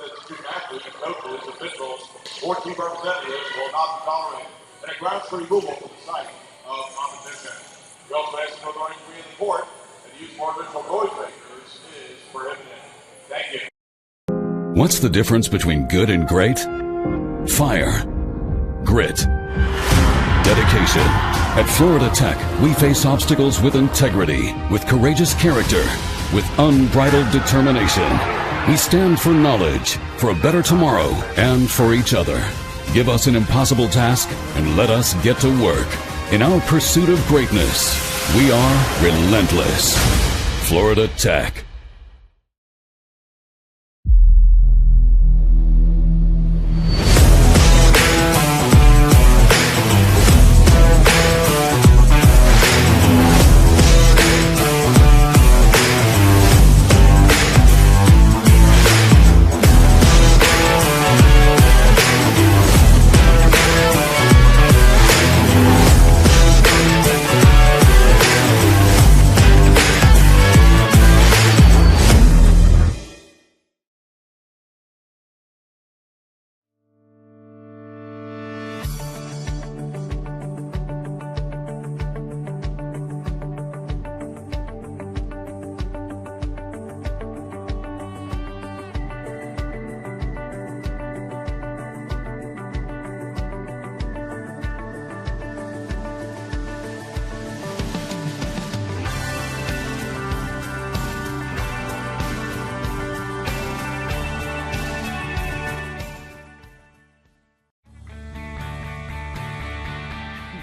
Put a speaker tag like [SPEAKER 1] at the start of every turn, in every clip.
[SPEAKER 1] that student athletes, coaches, officials, or team representatives will not be tolerated and a grounds-free removal from the site of competition. We also ask no throwing free in the court and use more visual noise makers is prohibited. Thank you.
[SPEAKER 2] What's the difference between good and great? Fire, grit, dedication. At Florida Tech, we face obstacles with integrity, with courageous character, with unbridled determination. We stand for knowledge, for a better tomorrow, and for each other. Give us an impossible task and let us get to work. In our pursuit of greatness, we are relentless. Florida Tech.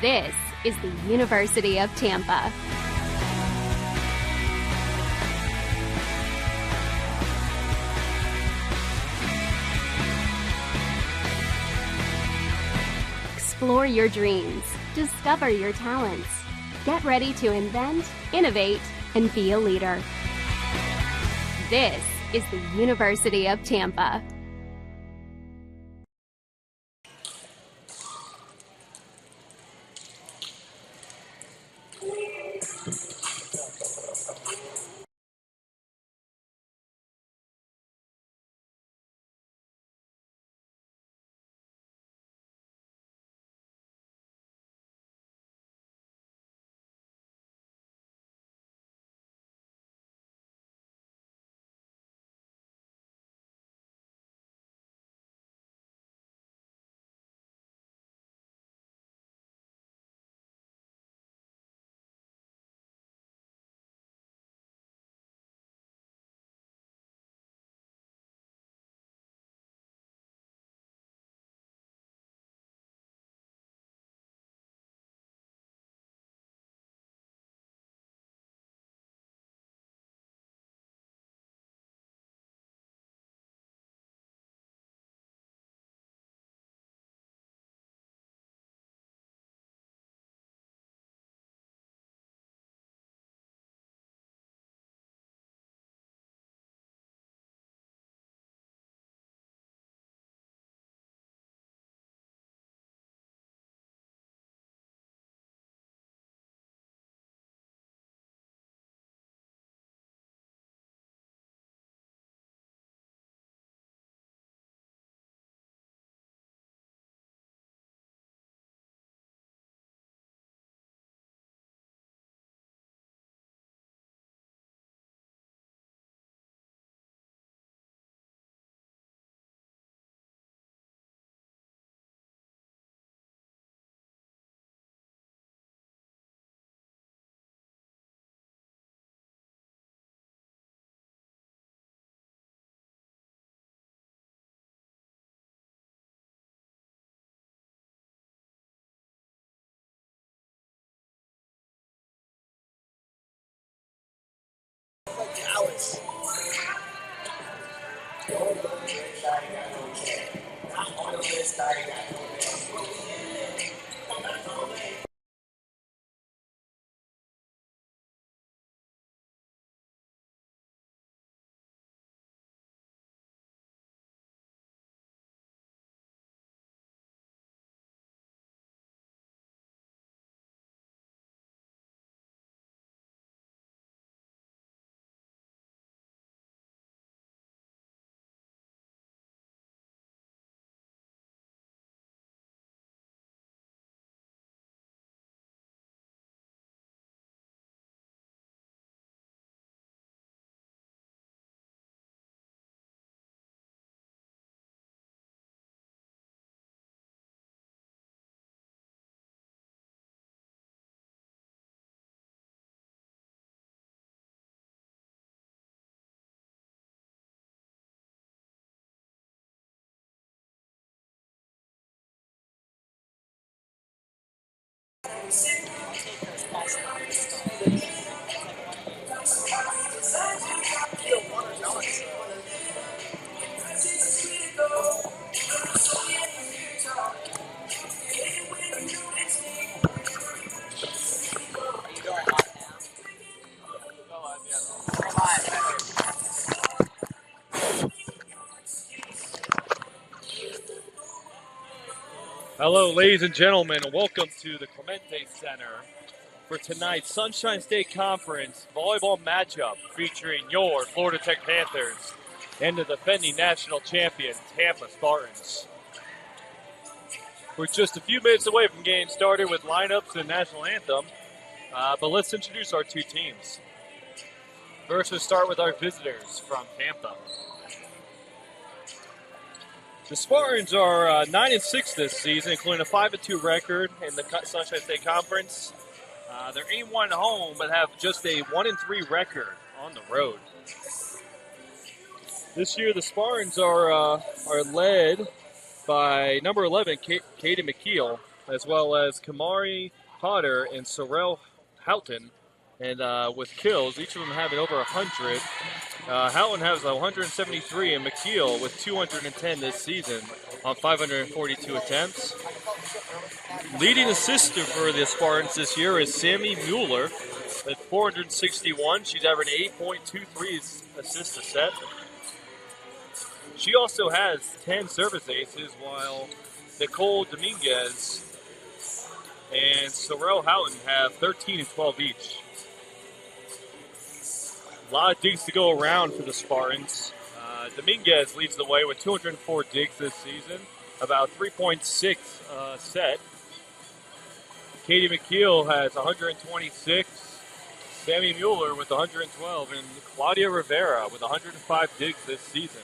[SPEAKER 3] This is the University of Tampa. Explore your dreams, discover your talents. Get ready to invent, innovate, and be a leader. This is the University of Tampa.
[SPEAKER 4] Hello, ladies and gentlemen, and welcome to the Clemente Center for tonight's Sunshine State Conference volleyball matchup featuring your Florida Tech Panthers and the defending national champion, Tampa Spartans. We're just a few minutes away from getting started with lineups and national anthem, but let's introduce our two teams. First, we'll start with our visitors from Tampa. The Spartans are 9-6 this season, including a 5-2 record in the Sunshine State Conference. They're 8-1 at home, but have just a 1-3 record on the road. This year, the Spartans are led by number 11, Katie McKeel, as well as Kamari Potter and Sorrel Houghton. And with kills, each of them having over 100. Houghton has 173, and McKeel with 210 this season on 542 attempts. Leading assister for the Spartans this year is Sammy Mueller at 461. She's averaging 8.23 assists a set. She also has 10 service aces, while Nicole Dominguez and Sorrel Houghton have 13 and 12 each. A lot of digs to go around for the Spartans. Dominguez leads the way with 204 digs this season, about 3.6 set. Katie McKeel has 126, Sammy Mueller with 112, and Claudia Rivera with 105 digs this season.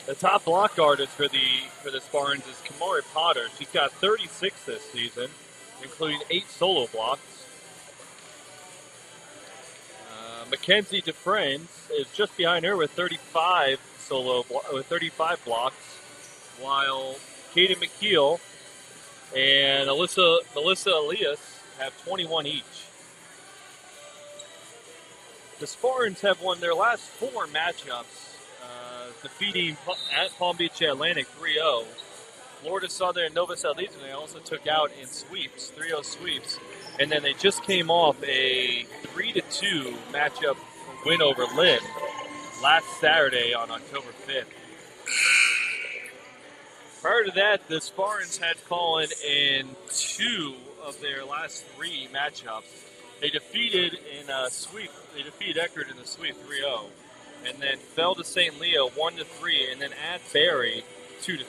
[SPEAKER 4] The top block artist for the Spartans is Kamari Potter. She's got 36 this season, including 8 solo blocks. Mackenzie Dufresne is just behind her with 35 blocks, while Katie McKeel and Melissa Elias have 21 each. The Spartans have won their last 4 matchups, defeating at Palm Beach Atlantic 3-0. Florida Southern and Nova Southeastern they also took out in sweeps, 3-0 sweeps. And then they just came off a 3-2 matchup win over Lynn last Saturday on October 5th. Prior to that, the Spartans had fallen in 2 of their last 3 matchups. They defeated Eckerd in the sweep 3-0, and then fell to St. Leo 1-3, and then at Barry 2-3.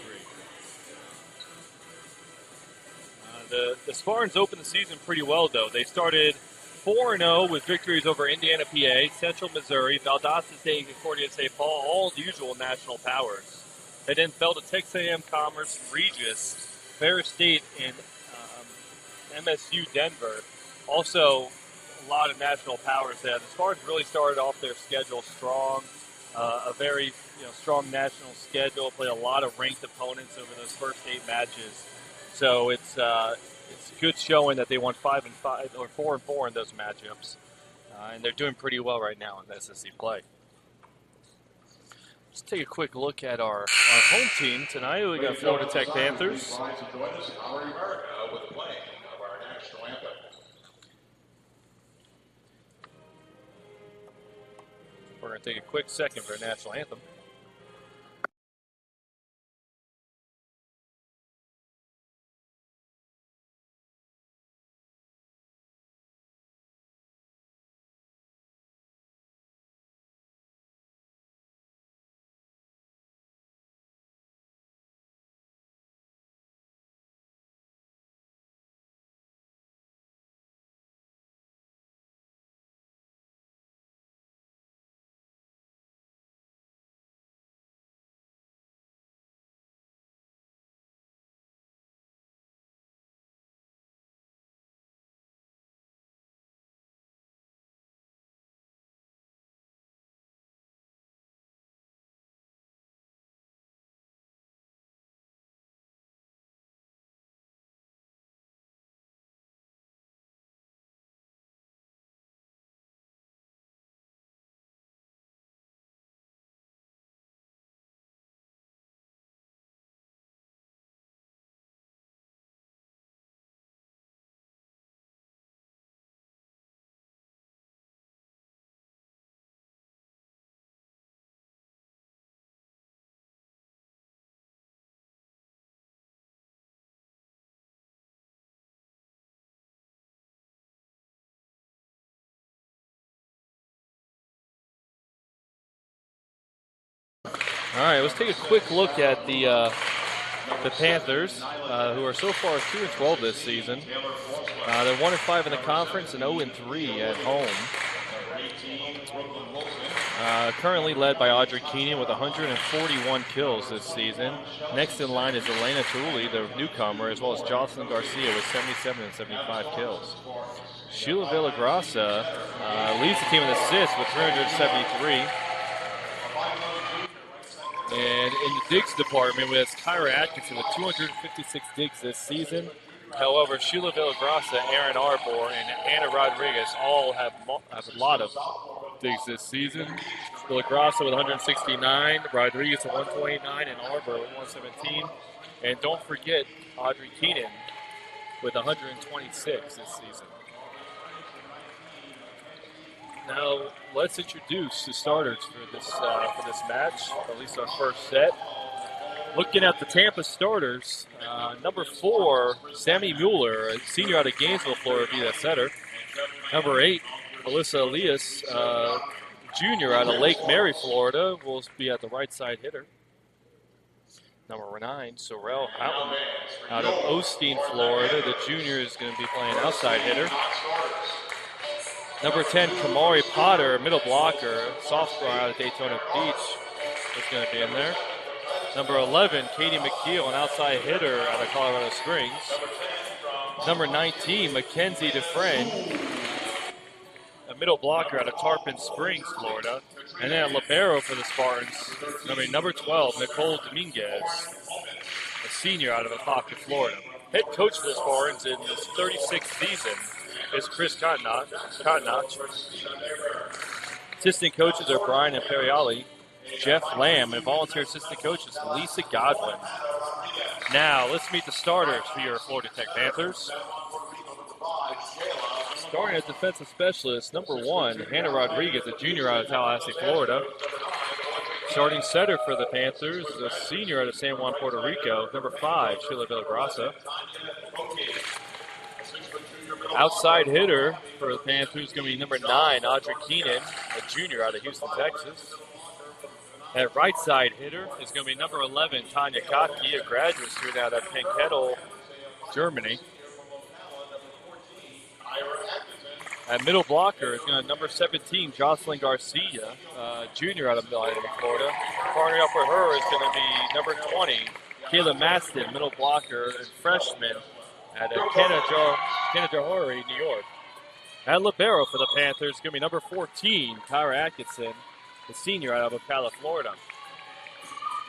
[SPEAKER 4] The Spartans opened the season pretty well, though. They started 4-0 with victories over Indiana, PA, Central Missouri, Valdosta State, and Concordia St. Paul, all the usual national powers. They then fell to Texas A&M Commerce, Regis, Ferris State, and MSU Denver. Also, a lot of national powers there. The Spartans really started off their schedule strong, a very strong national schedule. Played a lot of ranked opponents over those first 8 matches. So it's a good showing that they won 5-5 or 4-4 in those matchups, and they're doing pretty well right now in SSC play. Let's take a quick look at our home team tonight. We got Florida Tech Panthers. We're going to take a quick second for a national anthem. All right, let's take a quick look at the Panthers, who are so far 2-12 this season. They're 1-5 in the conference and 0-3 at home. Currently led by Audrey Keenan with 141 kills this season. Next in line is Elena Tully, the newcomer, as well as Jocelyn Garcia with 77 and 75 kills. Sheila Villagrasa leads the team in assists with 373. And in the digs department, we have Kyra Atkinson with 256 digs this season. However, Sheila Villagrasa, Aaron Arbor, and Anna Rodriguez all have a lot of digs this season. Villagrasa with 169, Rodriguez with 129, and Arbor with 117. And don't forget Audrey Keenan with 126 this season. Now, let's introduce the starters for this match, at least our first set. Looking at the Tampa starters, number 4, Sammy Mueller, a senior out of Gainesville, Florida, be that setter. Number 8, Alyssa Elias, junior out of Lake Mary, Florida, will be at the right side hitter. Number 9, Sorrel Houghton, out of Osteen, Florida. The junior is going to be playing outside hitter. Number 10, Kamari Potter, middle blocker, sophomore out of Daytona Beach, is going to be in there. Number 11, Katie McKeel, an outside hitter out of Colorado Springs. Number 19, Mackenzie Dufresne, a middle blocker out of Tarpon Springs, Florida. And then a libero for the Spartans, number 12, Nicole Dominguez, a senior out of Apopka, Florida. Head coach for the Spartans in his 36th season is Chris Cottonach. Assistant coaches are Brian Imperiali, Jeff Lamb, and volunteer assistant coach is Lisa Godwin. Now, let's meet the starters for your Florida Tech Panthers. Starting as defensive specialist, number 1, Hannah Rodriguez, a junior out of Tallahassee, Florida. Starting setter for the Panthers, a senior out of San Juan, Puerto Rico, number 5, Sheila Villagrasa. Outside hitter for the Panthers is going to be number 9, Audrey Keenan, a junior out of Houston, Texas. At right side hitter is going to be number 11, Tanya Kotke, a graduate student out of Penkettel, Germany. At middle blocker is going to number 17, Jocelyn Garcia, junior out of Miami, Florida. Partnering up with her is going to be number 20, Kayla Maston, middle blocker and freshman at Canajahori, New York. At libero for the Panthers is going to be number 14, Kyra Atkinson, the senior out of Ocala, Florida.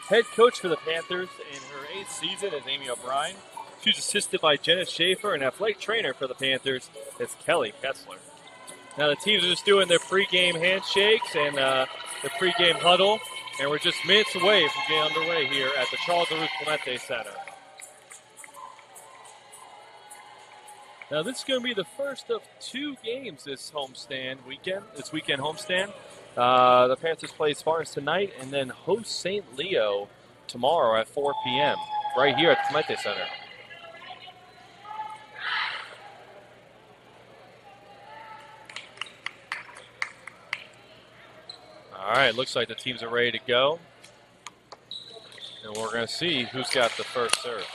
[SPEAKER 4] Head coach for the Panthers in her 8th season is Amy O'Brien. She's assisted by Jenna Schaefer, and athletic trainer for the Panthers is Kelly Kessler. Now the teams are just doing their pregame handshakes and the pregame huddle, and we're just minutes away from getting underway here at the Charles Ruth Clemente Center. Now this is going to be the first of 2 games this weekend homestand. The Panthers play Spartans tonight and then host St. Leo tomorrow at 4 p.m. right here at the Clemente Center. All right, looks like the teams are ready to go. And we're going to see who's got the first serve.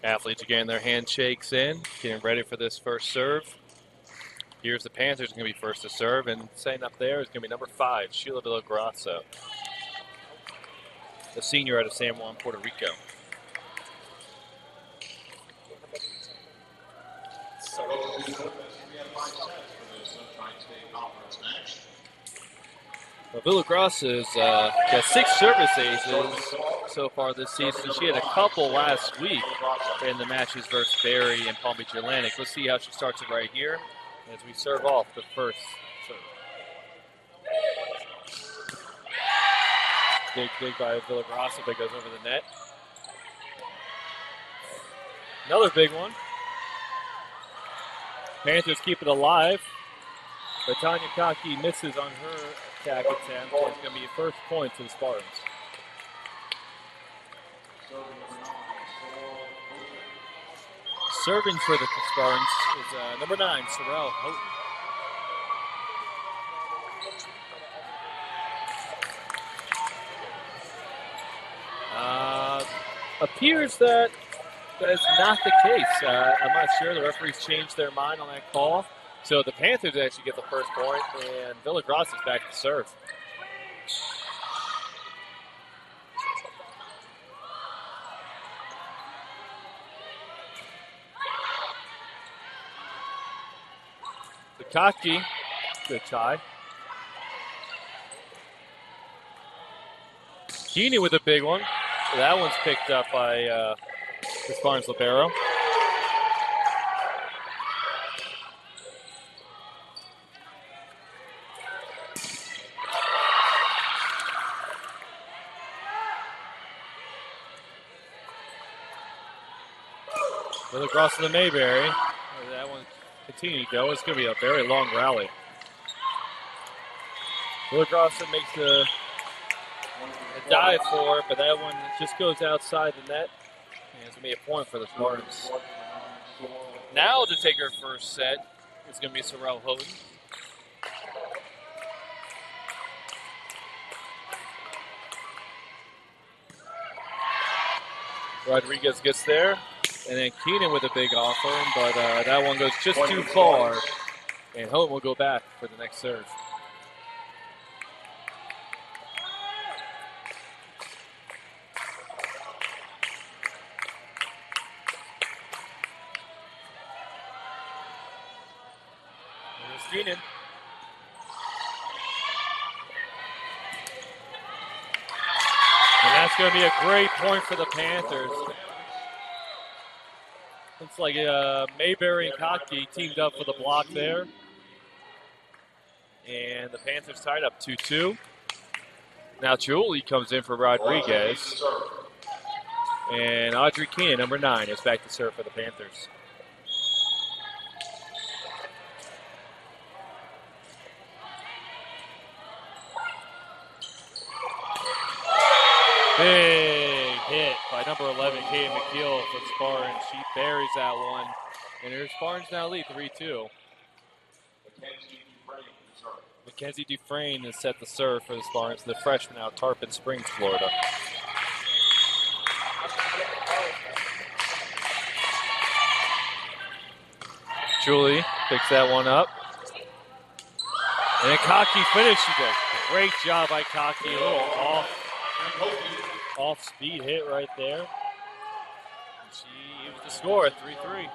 [SPEAKER 4] Athletes are getting their handshakes in, getting ready for this first serve. Here's the Panthers going to be first to serve, and setting up there is going to be number 5, Sheila Villagrasa, the senior out of San Juan, Puerto Rico. Well, Villagrasa has got 6 service aces so far this season. She had a couple last week in the matches versus Barry and Palm Beach Atlantic. Let's see how she starts it right here as we serve off the first serve. big dig by Villagrasa that goes over the net. Another big one. Panthers keep it alive. But Tanya Kaki misses on her attack attempt. It's going to be a first point to the Spartans. Serving for the Spartans is number 9, Sorrel Houghton. Appears that is not the case. I'm not sure. The referees changed their mind on that call. So the Panthers actually get the first point, and Villagrasa is back to serve. Kaki, good tie. Keeney with a big one. That one's picked up by the Spartans libero. With across to the Mayberry. That one continue to go. It's going to be a very long rally. Villagrasa makes a dive for it, but that one just goes outside the net. And it's going to be a point for the Spartans. Now to take her first set is going to be Sorrel Houghton. Rodriguez gets there. And then Keenan with a big offering, but that one goes just too far. And Houghton will go back for the next serve. Here's Keenan. And that's going to be a great point for the Panthers. Looks like Mayberry and Kaki teamed up for the block there. And the Panthers tied up 2-2. Now Julie comes in for Rodriguez. And Audrey Keenan, number 9, is back to serve for the Panthers. Big hit by number 11, Kate McKeel for Spartans. She buries that one. And her Spartans now lead 3-2. Mackenzie Dufresne is set to serve for the Spartans, the freshman out of Tarpon Springs, Florida. Julie picks that one up. And then Kaki finishes it. Great job by Kaki. A little off speed hit right there. She was the score at 3-3. And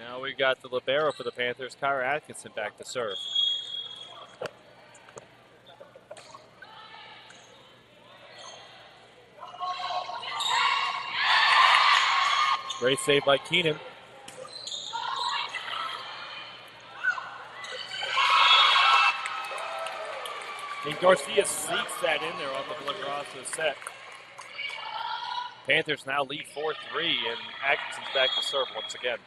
[SPEAKER 4] now we got the libero for the Panthers, Kyra Atkinson, back to serve. Great save by Keenan. And Garcia sneaks that in there off the Villagrasa set. Panthers now lead 4-3, and Atkinson's back to serve once again.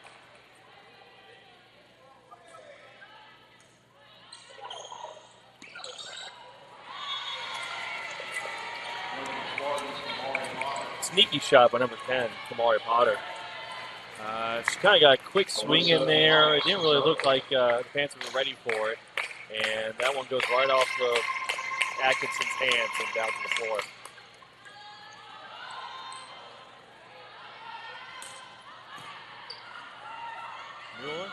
[SPEAKER 4] Sneaky shot by number 10, Kamari Potter. She kind of got a quick swing in there. It didn't really look like the Panthers were ready for it. And that one goes right off of Atkinson's hands and down to the floor. Mueller.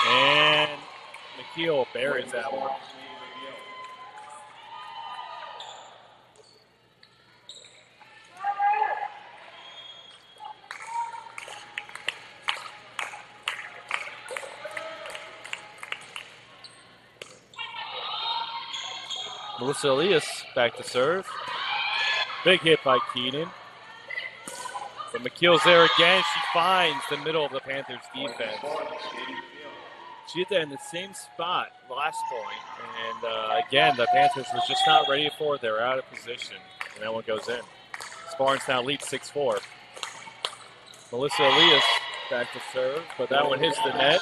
[SPEAKER 4] And McKeel buries that one. Melissa Elias back to serve. Big hit by Keenan. But McKeel's there again. She finds the middle of the Panthers defense. She hit that in the same spot last point. And again, the Panthers was just not ready for it. They were out of position. And that one goes in. Spartans now lead 6-4. Melissa Elias back to serve, but that one hits the net.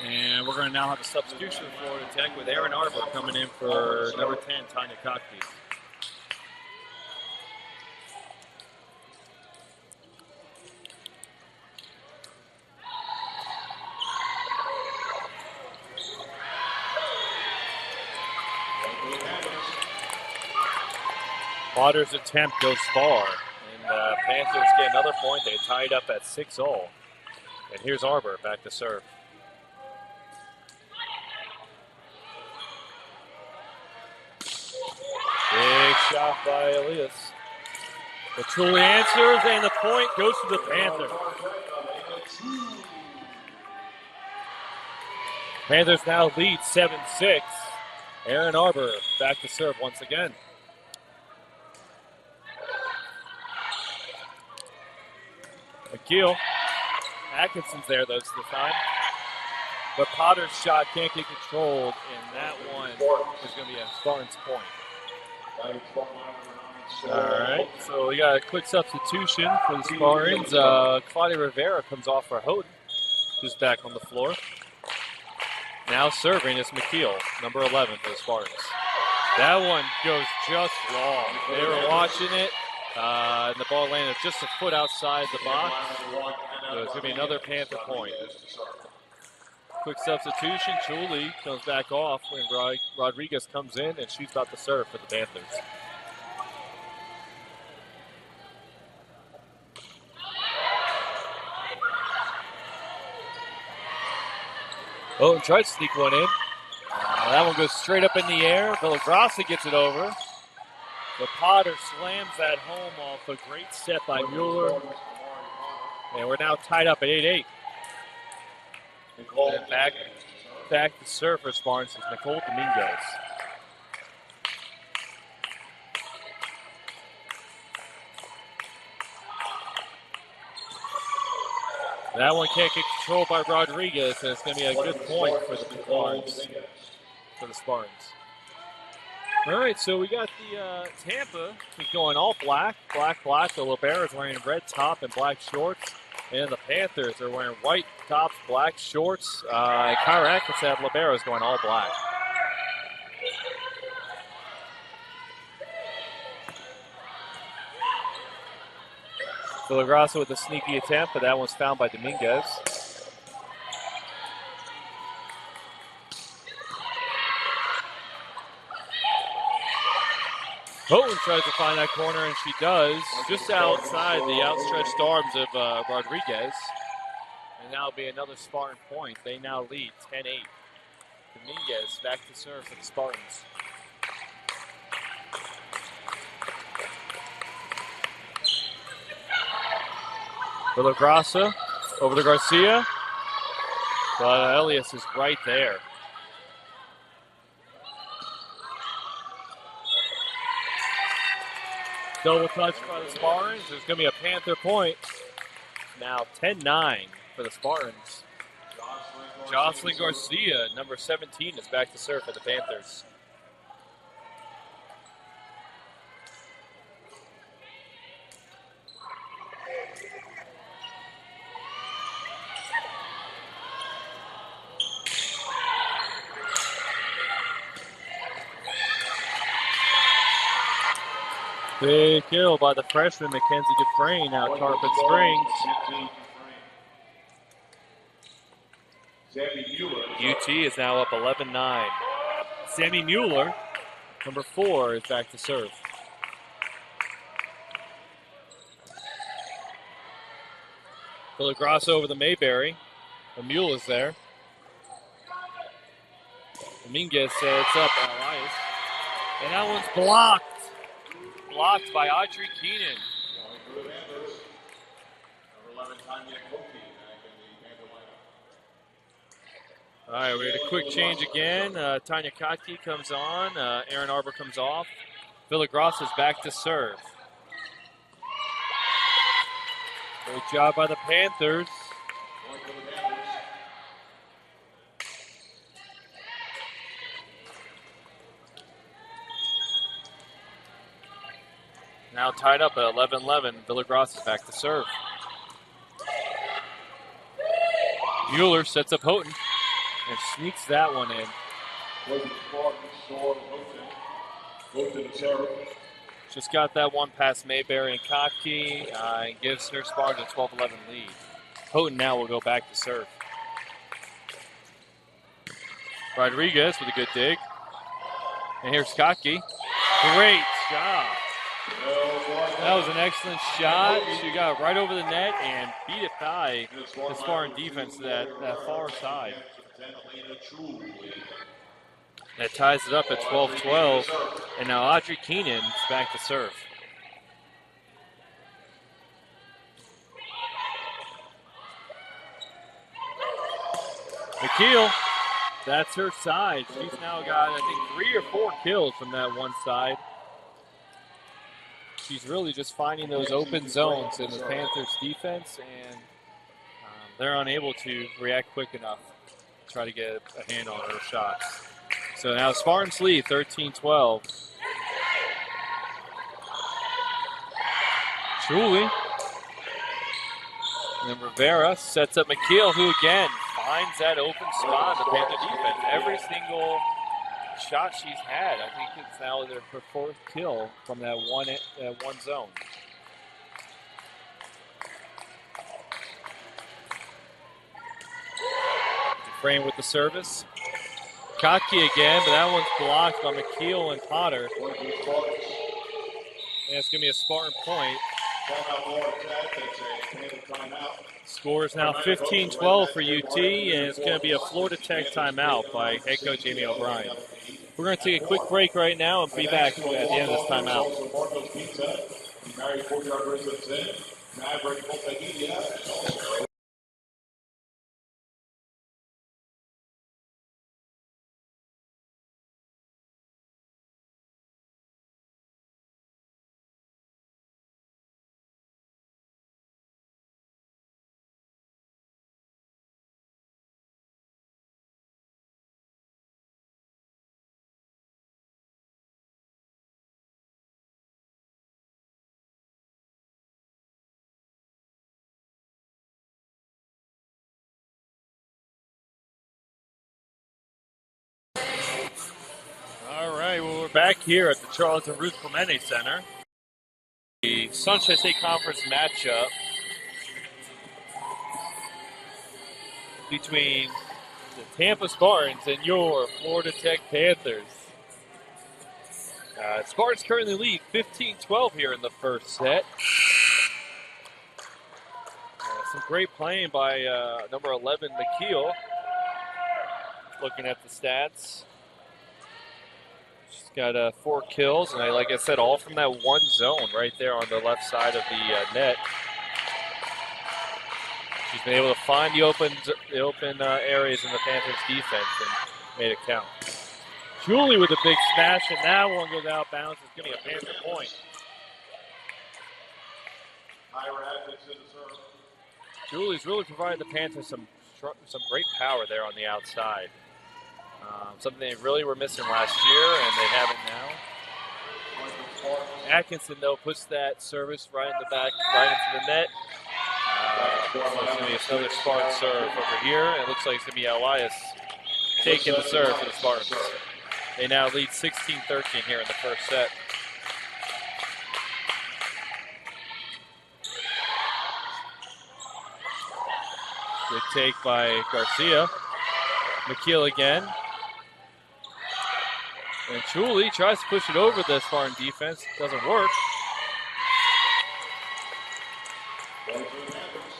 [SPEAKER 4] And we're going to now have a substitution for Florida Tech with Aaron Arbor coming in for number 10, Tanya Cockney. Potter's attempt goes far, and Panthers get another point. They tied up at 6-0. And here's Arbor back to serve. Big shot by Elias. But truly answers, and the point goes to the Panthers. Panthers now lead 7-6. Aaron Arbor back to serve once again. McKeel. Atkinson's there this time. But Potter's shot can't get controlled, and that one is going to be a Spartans point. All right, so we got a quick substitution for the Spartans. Claudia Rivera comes off for Houghton, who's back on the floor. Now serving is McKeel, number 11 for the Spartans. That one goes just long. They were watching it, and the ball landed just a foot outside the box. So it's going to be another Panther point. Quick substitution. Chuli comes back off when Rodriguez comes in, and she's about to serve for the Panthers. Oh, and tried to sneak one in. That one goes straight up in the air. Villagrasa gets it over. But Potter slams that home off a great step by Mueller. And we're now tied up at 8-8. And back to serve for Spartans is Nicole Dominguez. That one can't get controlled by Rodriguez, and it's going to be a good point for the Spartans. All right, so we got the Tampa going all black. The Liberos wearing red top and black shorts. And the Panthers are wearing white tops, black shorts. And Kyra Atkinson at Liberos going all black. Villagrasa with a sneaky attempt, but that one's found by Dominguez. Houghton tries to find that corner, and she does, just outside the outstretched arms of Rodriguez. And now it'll be another Spartan point. They now lead 10-8. Dominguez back to serve for the Spartans. Villagrasa over to Garcia. But Elias is right there. Double touch by the Spartans. There's going to be a Panther point. Now 10-9 for the Spartans. Jocelyn Garcia, number 17, is back to serve for the Panthers. Big kill by the freshman, Mackenzie Dufresne, out of Tarpon Springs. UT is now up 11-9. Sammy Mueller, number 4, is back to serve. Villagrasa over the Mayberry. Mueller's there. Dominguez sets up Elias. And that one's blocked. Blocked by Audrey Keenan. All right, we had a quick change again. Tanya Kotke comes on. Aaron Arbor comes off. Villagrasa is back to serve. Great job by the Panthers. now tied up at 11-11. Villagross is back to serve. Mueller sets up Houghton and sneaks that one in. Just got that one past Mayberry and Kottke and gives her Spartans a 12-11 lead. Houghton now will go back to serve. Rodriguez with a good dig. And here's Kottke. Great job. That was an excellent shot. She got right over the net and beat it by the Spartan defense to that far side. That ties it up at 12-12. And now Audrey Keenan is back to serve. McKeel, that's her side. She's now got, I think, 3 or 4 kills from that one side. She's really just finding those open zones in the Panthers' defense, and they're unable to react quick enough to try to get a handle on her shots. So now Spartans lead 13-12. Julie. And then Rivera sets up McKeel, who again finds that open spot in the Panther defense. Every single shot she's had, I think it's now her 4th kill from that one zone. Frame with the service. Kottke again, but that one's blocked by McKeel and Potter. And it's going to be a Spartan point. Score is now 15-12 for UT, and it's going to be a Florida Tech timeout by head coach Amy O'Brien. We're going to take a quick break right now and be back at the end of this timeout. All right, well, we're back here at the Charles and Ruth Clemente Center. The Sunshine State Conference matchup between the Tampa Spartans and your Florida Tech Panthers. Spartans currently lead 15-12 here in the first set. Some great playing by number 11, McKeel. Looking at the stats. She's got 4 kills, and like I said, all from that one zone right there on the left side of the net. She's been able to find the open areas in the Panthers' defense and made it count. Julie with a big smash, and that one goes out of bounds. It's going to be a Panther point. Julie's really provided the Panthers some great power there on the outside. Something they really were missing last year, and they have it now. Atkinson, though, puts that service right in the back, right into the net. So it's going to be another Spartan serve over here. It looks like it's going to be Elias taking the serve for the Spartans. They now lead 16-13 here in the first set. Good take by Garcia. McKeel again. And Julie tries to push it over the Spartan defense. Doesn't work.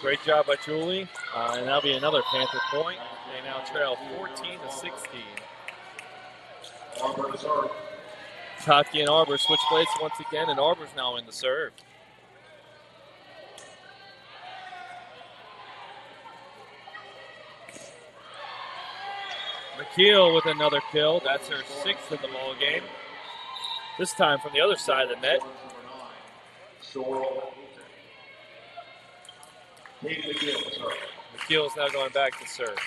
[SPEAKER 4] Great job by Julie. And that'll be another Panther point. They now trail 14-16. Kottke and Arbor switch plates once again, and Arbor's now in the serve. McKeel with another kill. That's her 6th of the ball game. This time from the other side of the net. McKeel is now going back to serve.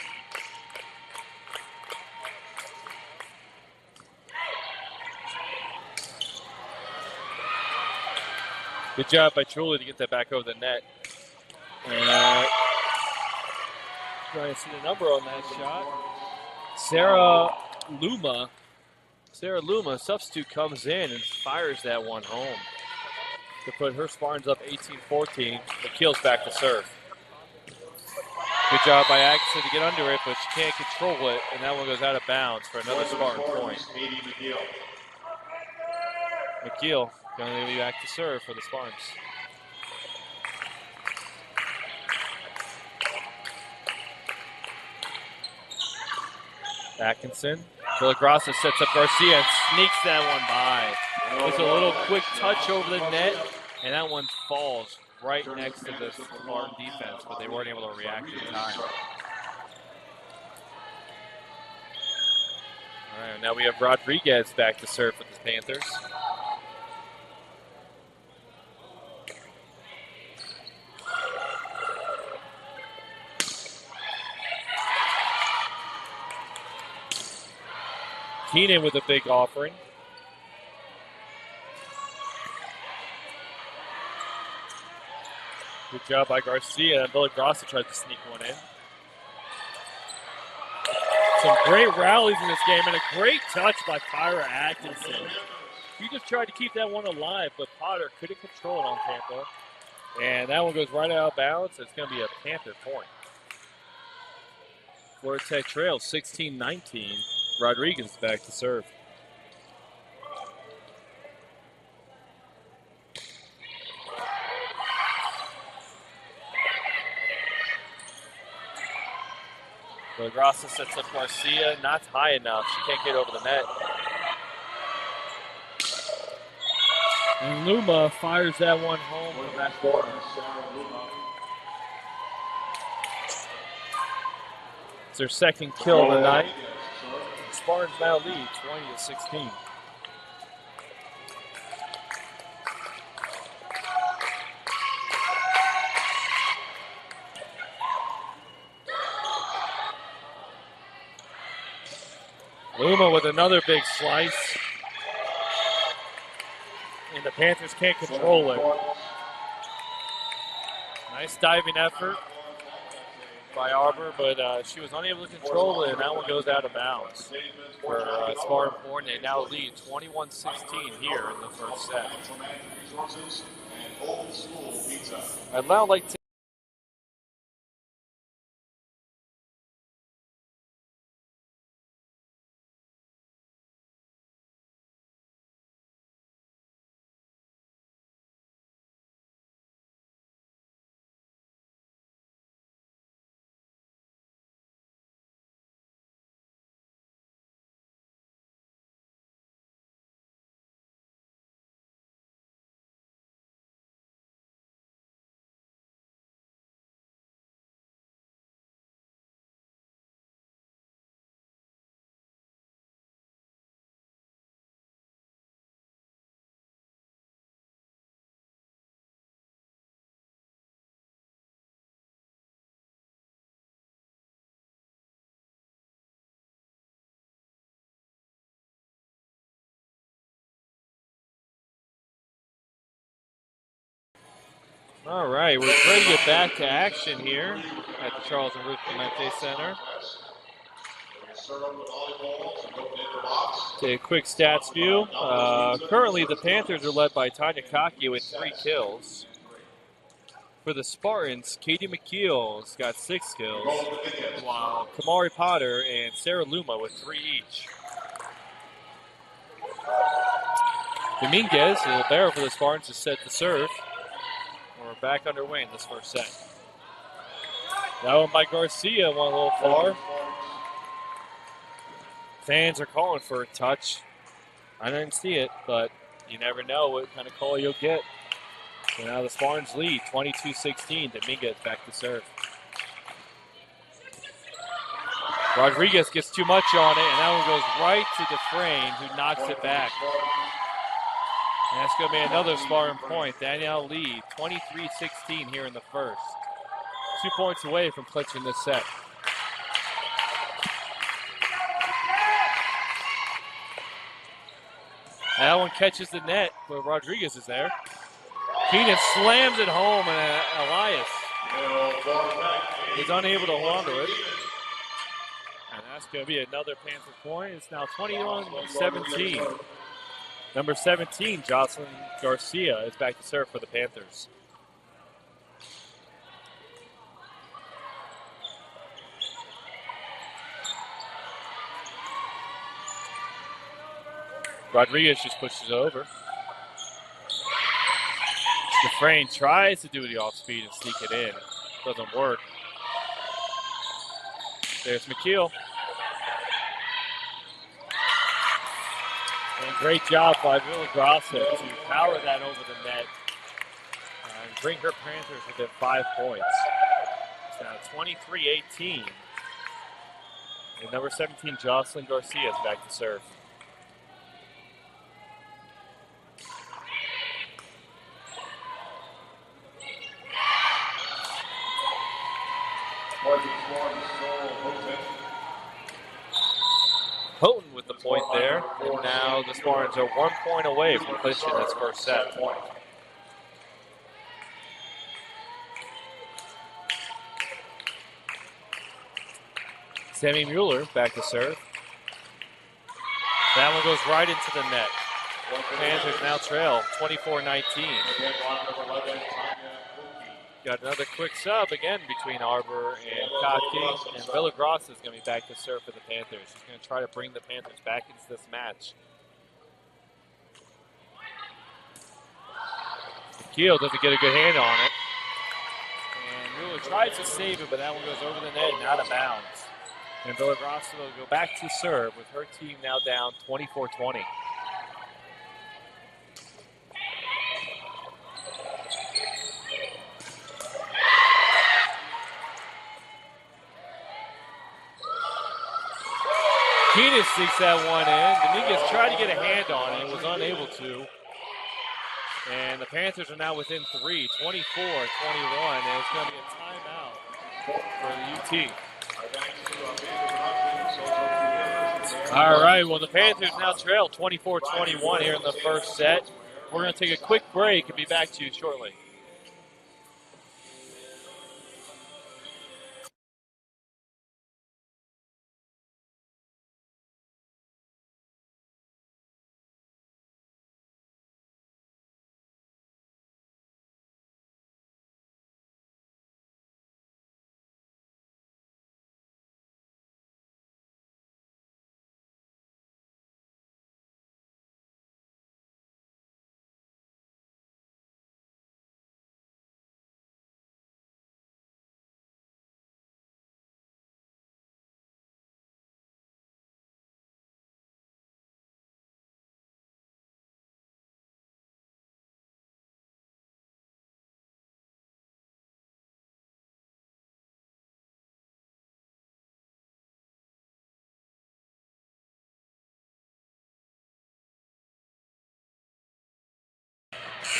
[SPEAKER 4] Good job by Truly to get that back over the net. And trying to see the number on that shot. Sarah Luma, substitute, comes in and fires that one home to put her Spartans up 18-14. McKeel's back to serve. Good job by Atkinson to get under it, but she can't control it, and that one goes out of bounds for another Spartan point. McKeel going to be back to serve for the Spartans. Atkinson. Villagrasa sets up Garcia and sneaks that one by. Just a little quick touch over the net, and that one falls right next to the Spartan defense, but they weren't able to react in time. All right, now we have Rodriguez back to serve for the Panthers. Keenan with a big offering. Good job by Garcia. Villagrasa tries to sneak one in. Some great rallies in this game and a great touch by Kyra Atkinson. He just tried to keep that one alive, but Potter couldn't control it on Tampa. And that one goes right out of bounds. It's going to be a Panther point. Florida Tech trails 16-19. Rodriguez is back to serve. Villagrasa sets up Garcia, not high enough. She can't get over the net. And Luma fires that one home from that corner. It's their second kill of the night. Spartans now lead 20-16. Luma with another big slice. And the Panthers can't control it. Nice diving effort by Arbor, but she was unable to control it, and that one goes out of bounds for Spartan Point. They now lead 21-16 here in the first set. I'd now like to All right, we're ready to get back to action here at the Charles and Ruth Clemente Center. Take a quick stats view. Currently, the Panthers are led by Tanya Kaki with 3 kills. For the Spartans, Katie McKeel's got 6 kills, while Kamari Potter and Sarah Luma with 3 each. Dominguez, the libero for the Spartans, is set to serve. We're back underway in this first set. That one by Garcia went a little far. Fans are calling for a touch. I didn't see it, but you never know what kind of call you'll get. So now the Spartans lead 22-16. Dominguez back to serve. Rodriguez gets too much on it, and that one goes right to Dufresne, who knocks it back. And that's going to be another Spartan point. They now lead 23-16 here in the first. 2 points away from clinching this set. That one catches the net, but Rodriguez is there. Keenan slams it home, and Elias is unable to hold on to it. And that's going to be another Panther point. It's now 21-17. Number 17, Jocelyn Garcia, is back to serve for the Panthers. Rodriguez just pushes it over. Dufresne tries to do the off speed and sneak it in. Doesn't work. There's McKeel. And great job by Villagrasa to power that over the net and bring her Panthers within 5 points. It's now 23-18. And number 17, Jocelyn Garcia, is back to serve. Houghton with the point there, and now the Spartans are 1 point away from clinching this first set. Sammy Mueller back to serve. That one goes right into the net. Panthers now trail 24-19. Got another quick sub again between Arbor and Kottke, and Villagrasa is going to be back to serve for the Panthers. She's going to try to bring the Panthers back into this match. Keel doesn't get a good hand on it. And Mueller tries to save it, but that one goes over the net and out of bounds. And Villagrasa will go back to serve with her team now down 24-20. Keenan sneaks that one in. Dominguez tried to get a hand on it, was unable to. And the Panthers are now within 3, 24-21, and it's going to be a timeout for the UT. All right, well, the Panthers now trail 24-21 here in the first set. We're going to take a quick break and be back to you shortly.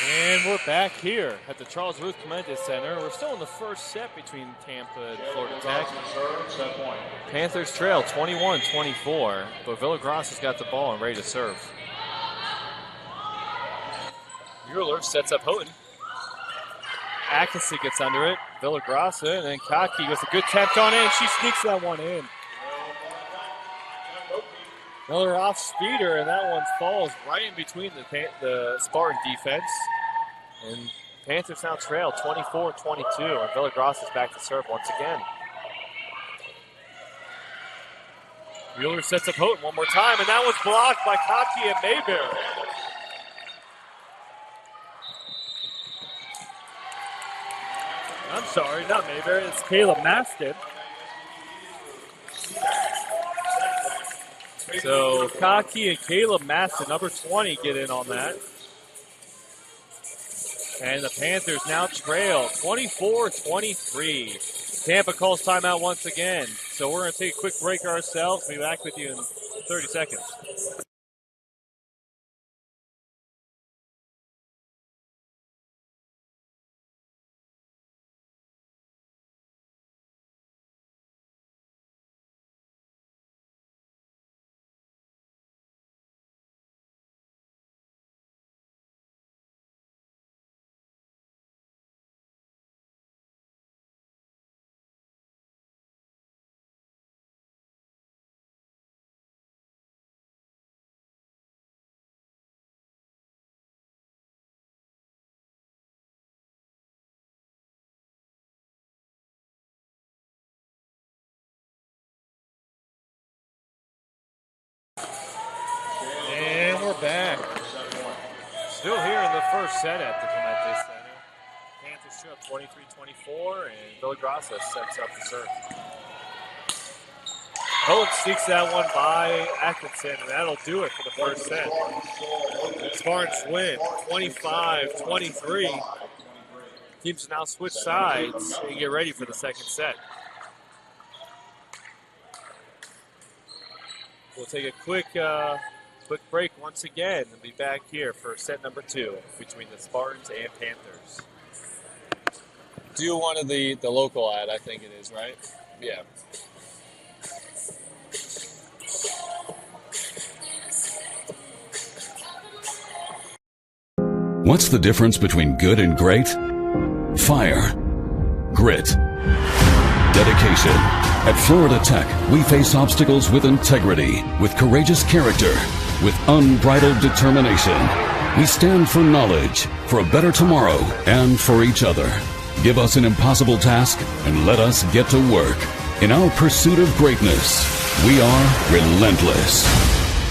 [SPEAKER 4] And we're back here at the Charles Ruth Clemente Center. We're still in the first set between Tampa and Florida Tech. Panthers trail 21-24, but Villagrasa's got the ball and ready to serve. Mueller sets up Houghton. Atkinson gets under it. Villagrasa, and then Kottke gets a good attempt on it, and she sneaks that one in. Another off speeder, and that one falls right in between the Spartan defense. And Panthers now trail 24-22, and Villagrasa is back to serve once again. Mueller sets up Houghton one more time, and that was blocked by Kottke and Mayberry. I'm sorry, not Mayberry, it's Caleb Maston. So Kottke and Caleb Maston, number 20, get in on that. And the Panthers now trail 24-23. Tampa calls timeout once again. So we're going to take a quick break ourselves. We'll be back with you in 30 seconds. Still here in the first set at the Clemente Center. Panthers trail 23-24, and Villagrasa sets up the serve. Hope sneaks that one by Atkinson, and that'll do it for the first set. Spartans win 25-23. Teams now switch sides and get ready for the second set. We'll take a quick break once again and be back here for set number 2 between the Spartans and Panthers.
[SPEAKER 5] Do one of the local ad, I think it is, right? Yeah.
[SPEAKER 2] What's the difference between good and great? Fire, grit, dedication. At Florida Tech, we face obstacles with integrity, with courageous character, with unbridled determination. We stand for knowledge, for a better tomorrow, and for each other. Give us an impossible task and let us get to work. In our pursuit of greatness, we are relentless.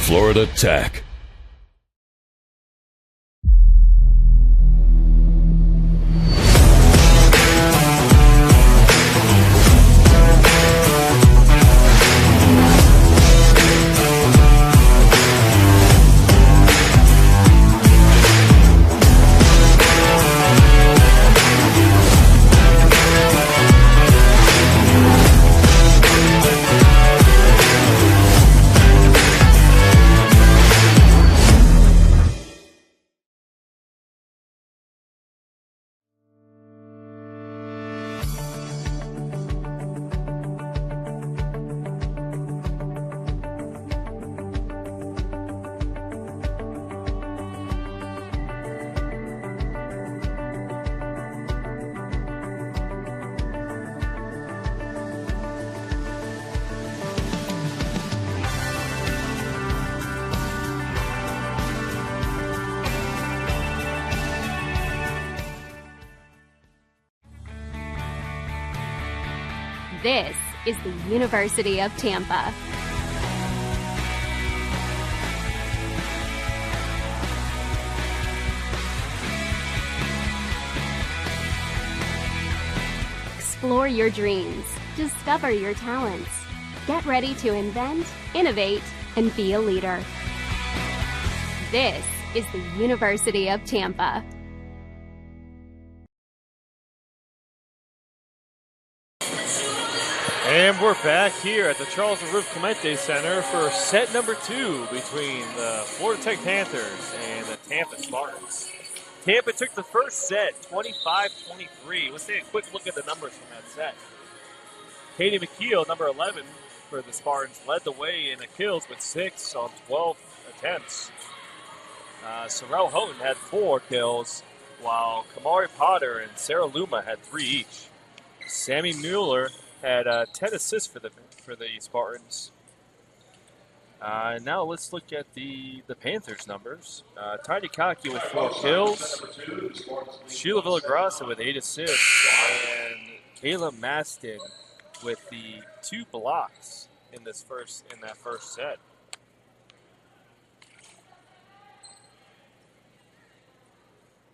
[SPEAKER 2] Florida Tech.
[SPEAKER 3] This is the University of Tampa. Explore your dreams. Discover your talents. Get ready to invent, innovate, and be a leader. This is the University of Tampa.
[SPEAKER 4] And we're back here at the Charles and Ruth Clemente Center for set number 2 between the Florida Tech Panthers and the Tampa Spartans. Tampa took the first set, 25-23. Let's take a quick look at the numbers from that set. Katie McKeel, number 11 for the Spartans, led the way in the kills with 6 on 12 attempts. Sorrel Houghton had 4 kills, while Kamari Potter and Sarah Luma had 3 each. Sammy Mueller had 10 assists for the Spartans. Now let's look at the Panthers' numbers. Tiny Kaki with 4 kills, Sheila Villagrasa with 8 assists, and Kayla Maston with the 2 blocks in that first set.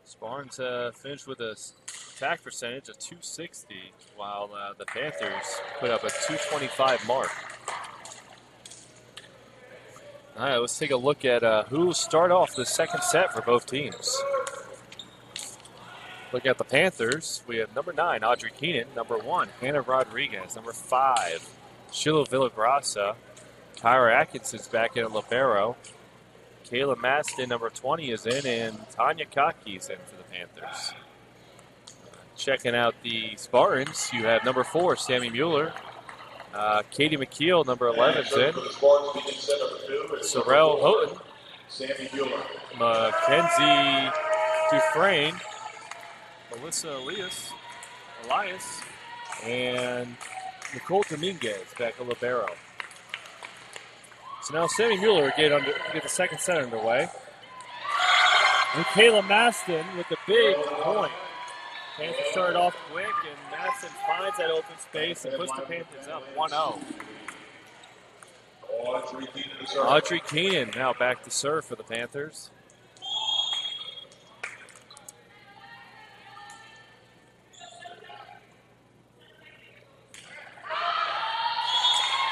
[SPEAKER 4] Spartans finished with a attack percentage of 260, while the Panthers put up a 225 mark. All right, let's take a look at who start off the second set for both teams. Look at the Panthers. We have number 9, Audrey Keenan. Number 1, Hannah Rodriguez. Number 5, Sheila Villagrasa. Tyra Atkinson's back in at libero. Kayla Maston, number 20, is in, and Tanya Kaki's in for the Panthers. Checking out the Spartans, you have number 4, Sammy Mueller. Katie McKeel, number 11, is in. Sorrel Houghton. Mackenzie Dufresne. Melissa Elias. And Nicole Dominguez back at libero. So now Sammy Mueller get the second set underway. And Kayla Maston with the big point. Panthers started off quick, and Maston finds that open space and puts the Panthers up 1-0. Audrey Keenan now back to serve for the Panthers.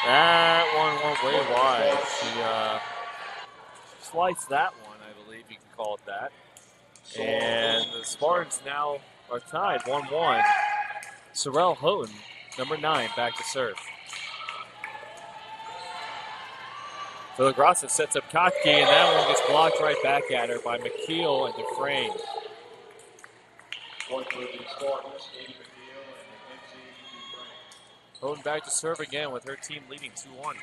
[SPEAKER 4] That one went way wide. She sliced that one, I believe you can call it that. And the Spartans now are tied 1-1. Sorrel Houghton, number 9, back to serve. Villagrasa sets up Kotke, and that one gets blocked right back at her by McKeel and Dufresne. Houghton back to serve again with her team leading 2-1.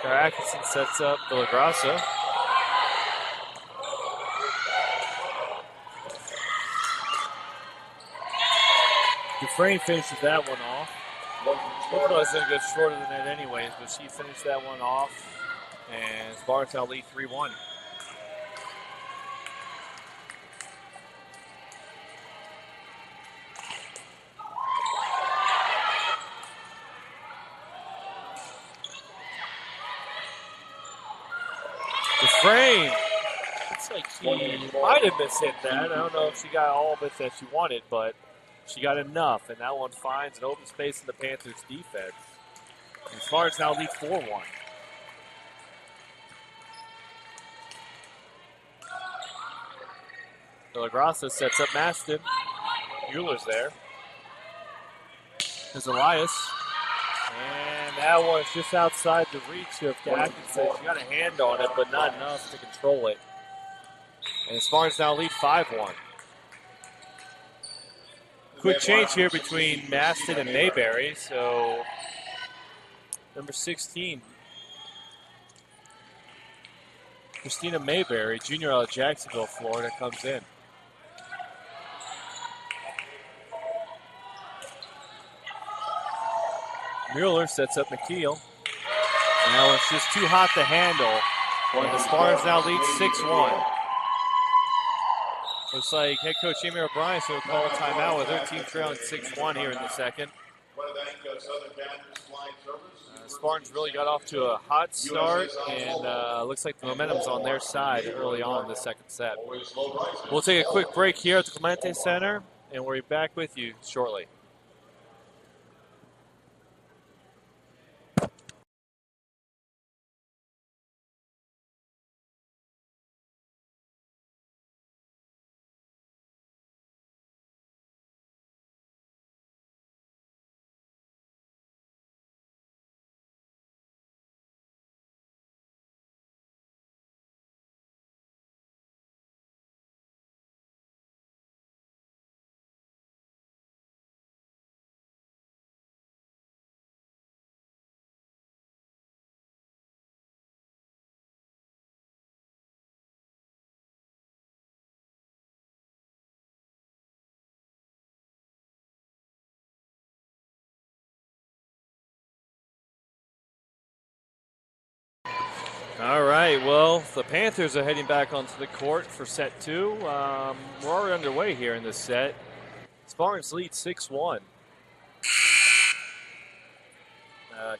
[SPEAKER 4] Atkinson sets up Villagrasa. Dufresne finishes that one off. Looked like it was going to go shorter than that anyways, but she finished that one off. And Spartans now lead 3-1. Dufresne, looks like she might have mishit that. I don't know if she got all of it that she wanted, but she got enough, and that one finds an open space in the Panthers' defense. And Spartans now lead 4-1. Villagrasa sets up Maston. Mueller's there. There's Elias. And that one's just outside the reach of Atkinson. She got a hand on it, but not enough to control it. And Spartans now lead 5-1. Quick change here between Maston and Mayberry. So, number 16, Christina Mayberry, junior out of Jacksonville, Florida, comes in. Mueller sets up McKeel. And that one's just too hot to handle. And the Spartans now lead 6-1. Looks like head coach Amy O'Brien will call a timeout with her team trailing 6-1 here in the second. Spartans really got off to a hot start, and looks like the momentum's on their side early on in the second set. We'll take a quick break here at the Clemente Center, and we'll be back with you shortly. All right, well, the Panthers are heading back onto the court for set 2. We're already underway here in this set. Spartans lead 6-1.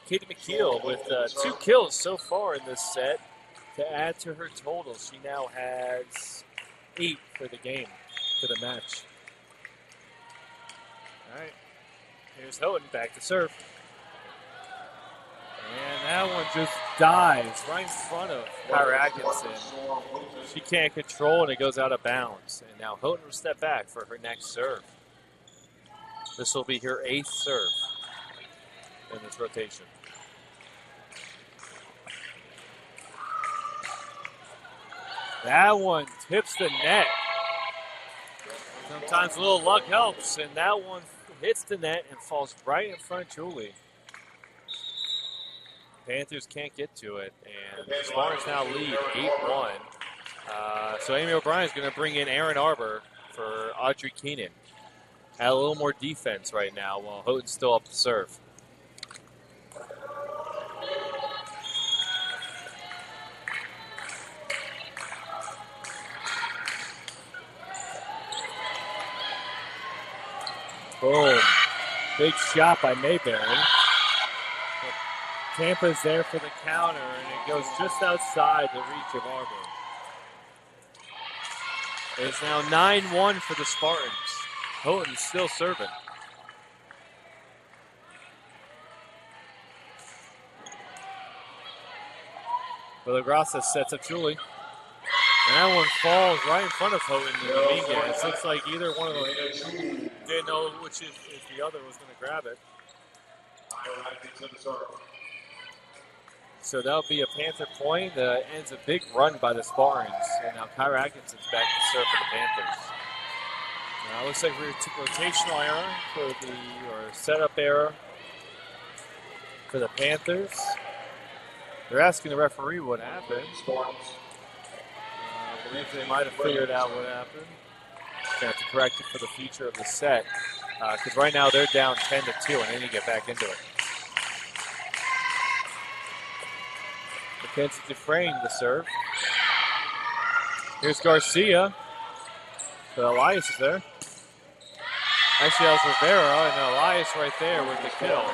[SPEAKER 4] Katie McKeel with 2 kills so far in this set. To add to her total, she now has 8 for the game, for the match. All right, here's Houghton back to serve. And that one just dives right in front of Kyra Atkinson. She can't control and it goes out of bounds. And now Houghton will step back for her next serve. This will be her 8th serve in this rotation. That one tips the net. Sometimes a little luck helps, and that one hits the net and falls right in front of Julie. Panthers can't get to it, and the Spartans now lead 8-1. So Amy O'Brien's going to bring in Aaron Arbor for Audrey Keenan. Add a little more defense right now while Houghton's still up to serve. Boom. Big shot by Mayberry. Tampa's there for the counter, and it goes just outside the reach of Arbor. It's now 9-1 for the Spartans. Houghton still serving. Villagrasa sets up Julie. And that one falls right in front of Houghton and Dominguez. Looks like either one of them didn't know which if the other was going to grab it. So that'll be a Panther point. Ends a big run by the Spartans. And now Kyra Atkinson's back to serve for the Panthers. Now it looks like rotational error or setup error for the Panthers. They're asking the referee what happened. I believe they might have figured out what happened. They have to correct it for the future of the set. Because right now they're down 10-2 and they need to get back into it. Mackenzie Dufresne the serve. Here's Garcia. But Elias is there. Actually, that was Rivera and Elias right there with the kill.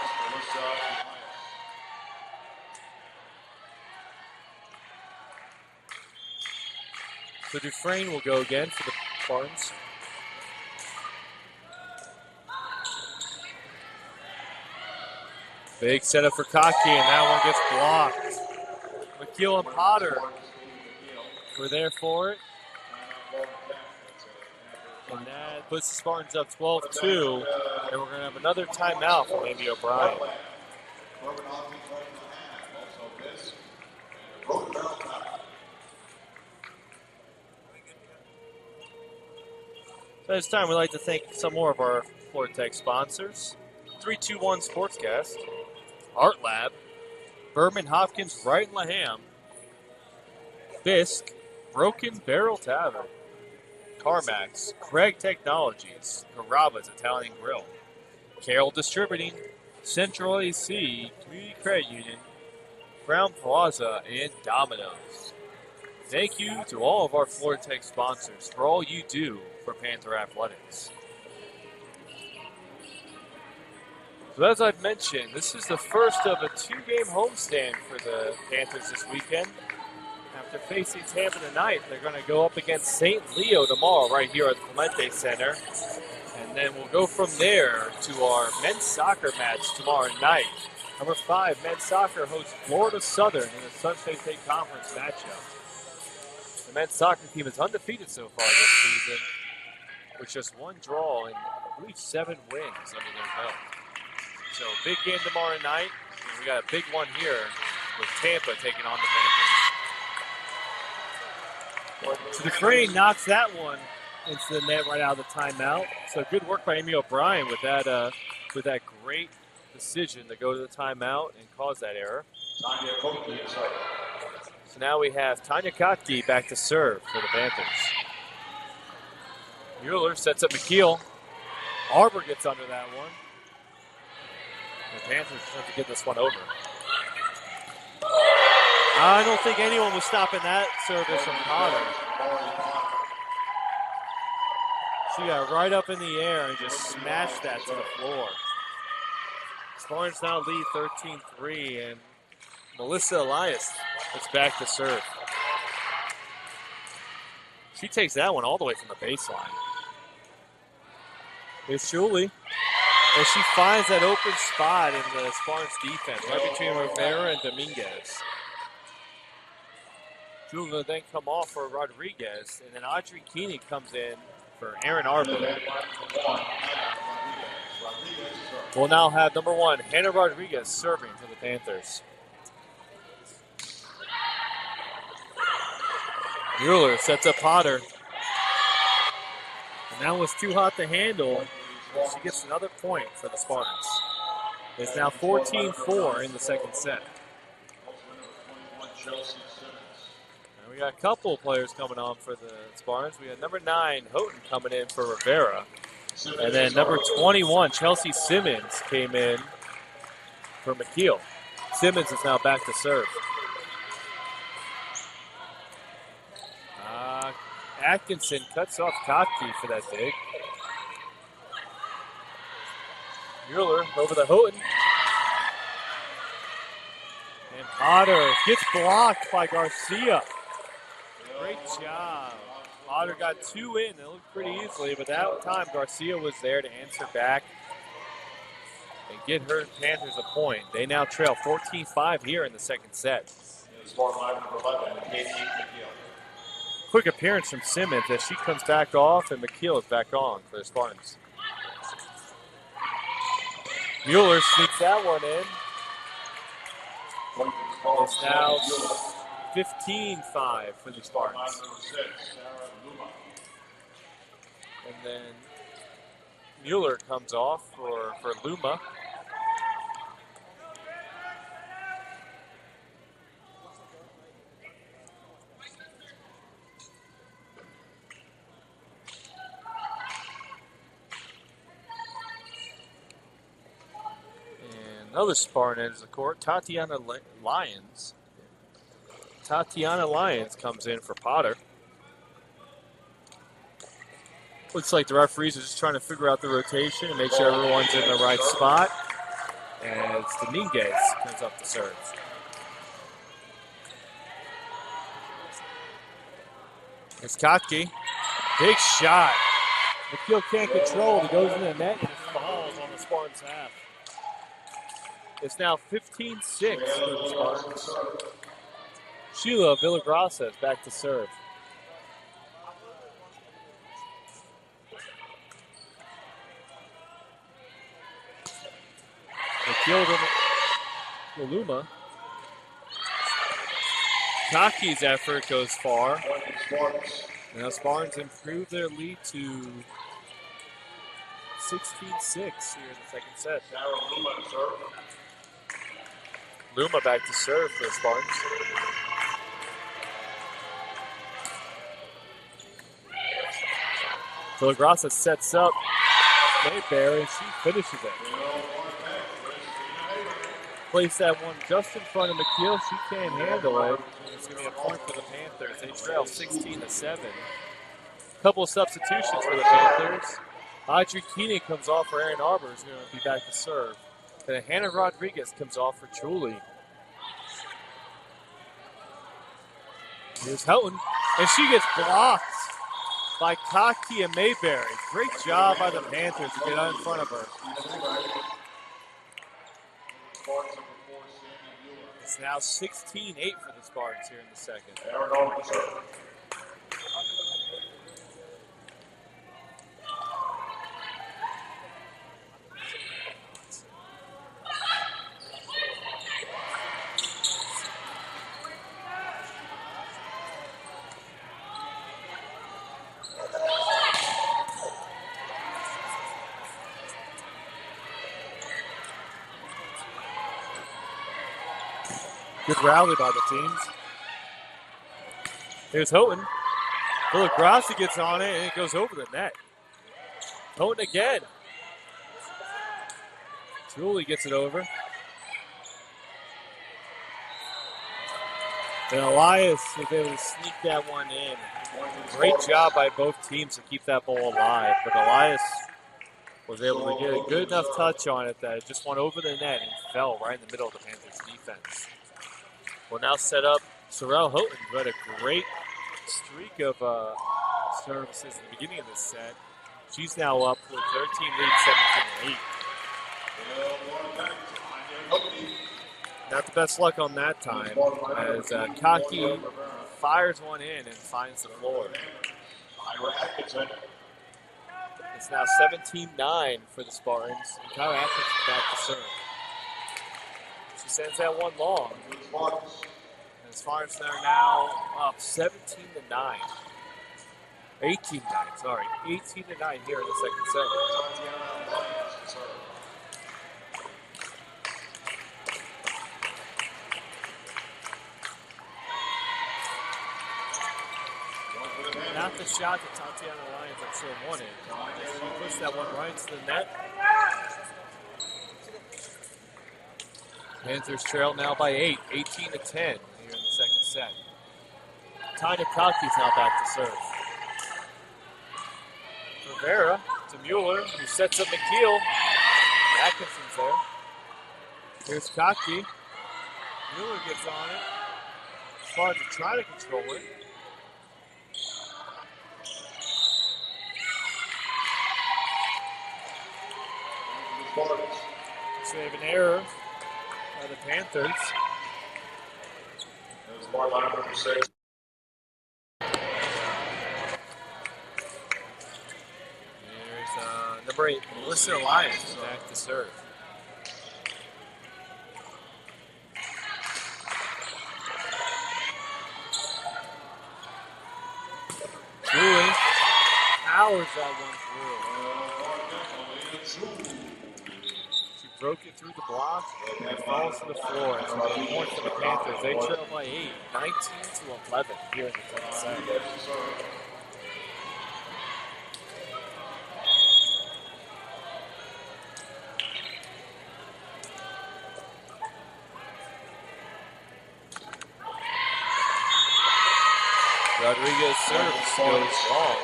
[SPEAKER 4] So Dufresne will go again for the Spartans. Big setup for Kaki, and that one gets blocked. McKeel and Potter were there for it. And that puts the Spartans up 12-2. And we're going to have another timeout from Amy O'Brien. So this time we'd like to thank some more of our Floor Tech sponsors. 321 Sportscast, Art Lab, Berman Hopkins Wright and Laham, Fisk, Broken Barrel Tavern, CarMax, Craig Technologies, Carrabba's Italian Grill, Carroll Distributing, Central AC, Community Credit Union, Brown Plaza, and Domino's. Thank you to all of our Floor Tech sponsors for all you do for Panther Athletics. So as I've mentioned, this is the first of a two-game homestand for the Panthers this weekend. After facing Tampa tonight, they're going to go up against St. Leo tomorrow right here at the Clemente Center. And then we'll go from there to our men's soccer match tomorrow night. Number 5, men's soccer hosts Florida Southern in the Sunshine State Conference matchup. The men's soccer team is undefeated so far this season, with just one draw and I believe 7 wins under their belt. So big game tomorrow night, and we got a big one here with Tampa taking on the Panthers. So Dufresne knocks that one into the net right out of the timeout. So good work by Amy O'Brien with that great decision to go to the timeout and cause that error. So now we have Tanya Kotke back to serve for the Panthers. Mueller sets up McKeel. Arbor gets under that one. The Panthers just have to get this one over. I don't think anyone was stopping that service from Potter. She got right up in the air and just smashed that to the floor. Spartans now lead 13-3, and Melissa Elias is back to serve. She takes that one all the way from the baseline. Here's Julie. And she finds that open spot in the Spartans defense, right between Rivera and Dominguez. Julie will then come off for Rodriguez, and then Audrey Keeney comes in for Aaron Arbor. We'll now have number 1, Hannah Rodriguez, serving for the Panthers. Mueller sets up Potter. And that was too hot to handle. She gets another point for the Spartans. It's now 14-4 in the second set. And we got a couple of players coming on for the Spartans. We got number 9, Houghton, coming in for Rivera. And then number 21, Chelsea Simmons, came in for McKeel. Simmons is now back to serve. Atkinson cuts off Kotke for that dig. Mueller over the Houghton. And Potter gets blocked by Garcia. Great job Potter got 2 in. It looked pretty easily, but that time Garcia was there to answer back and get her Panthers a point. They now trail 14-5 here in the second set. Quick appearance from Simmons as she comes back off and McKeel is back on for the Spartans. Mueller sneaks that one in. It's now 15-5 for the Spartans. And then Mueller comes off for Luma. Another Spartan enters the court, Tatiana Lyons. Tatiana Lyons comes in for Potter. Looks like the referees are just trying to figure out the rotation and make sure everyone's in the right spot. As Dominguez comes up to serve. It's Kotke. Big shot. McKeel can't control it. It goes in the net and it falls on the Spartans half. It's now 15-6 for the Spartans. Sheila Villagrasa is back to serve. McKeel to Luma. Kaki's effort goes far. Now Spartans improve their lead to 16-6 here in the second set. Luma back to serve for the Spartans. Villagrasa sets up Mayberry and she finishes it. Place that one just in front of McKeel. She can't handle it. It's going to be a point for the Panthers. They trail 16-7. Couple of substitutions for the Panthers. Audrey Keeney comes off for Aaron Arbor, who's going to be back to serve. And Hannah Rodriguez comes off for Truly. Here's Houghton, and she gets blocked by Kaki and Mayberry. Great job by the Panthers to get out in front of her. It's now 16-8 for the Spartans here in the second. Good rally by the teams. Here's Houghton. Villagrasa gets on it, and it goes over the net. Houghton again. Julie gets it over. And Elias was able to sneak that one in. Great job by both teams to keep that ball alive. But Elias was able to get a good enough touch on it that it just went over the net and fell right in the middle of the Panthers' defense. We'll now set up Sorrel Houghton, who had a great streak of services at the beginning of this set. She's now up with their team lead 17-8. Not the best luck on that time, as Kaki fires one in and finds the floor. It's now 17-9 for the Spartans, and Kyra Atkins is back to serve. She sends that one long. And the Spartans are now up 17-9. 18-9, sorry. 18-9 here in the second set. Not the shot that Tatiana Lyons, I'm sure, wanted. She pushed that one right into the net. Panthers trail now by 8, 18-10 here in the second set. Tanya Kalki's now back to serve. Rivera to Mueller, who sets up McKeel. Atkinson's there. Here's Kaki. Mueller gets on it. Spartans are trying to control it.
[SPEAKER 1] Spartans.
[SPEAKER 4] So we have an error by the Panthers.
[SPEAKER 1] That's bar line number 6.
[SPEAKER 4] There's number 8, Melissa Elias, back to serve. Julie powers that one through. She broke it through the block and falls to the floor. It's a point for the Panthers. They trail by 8, 19-11 here in the 10th set. Rodriguez serves goes long.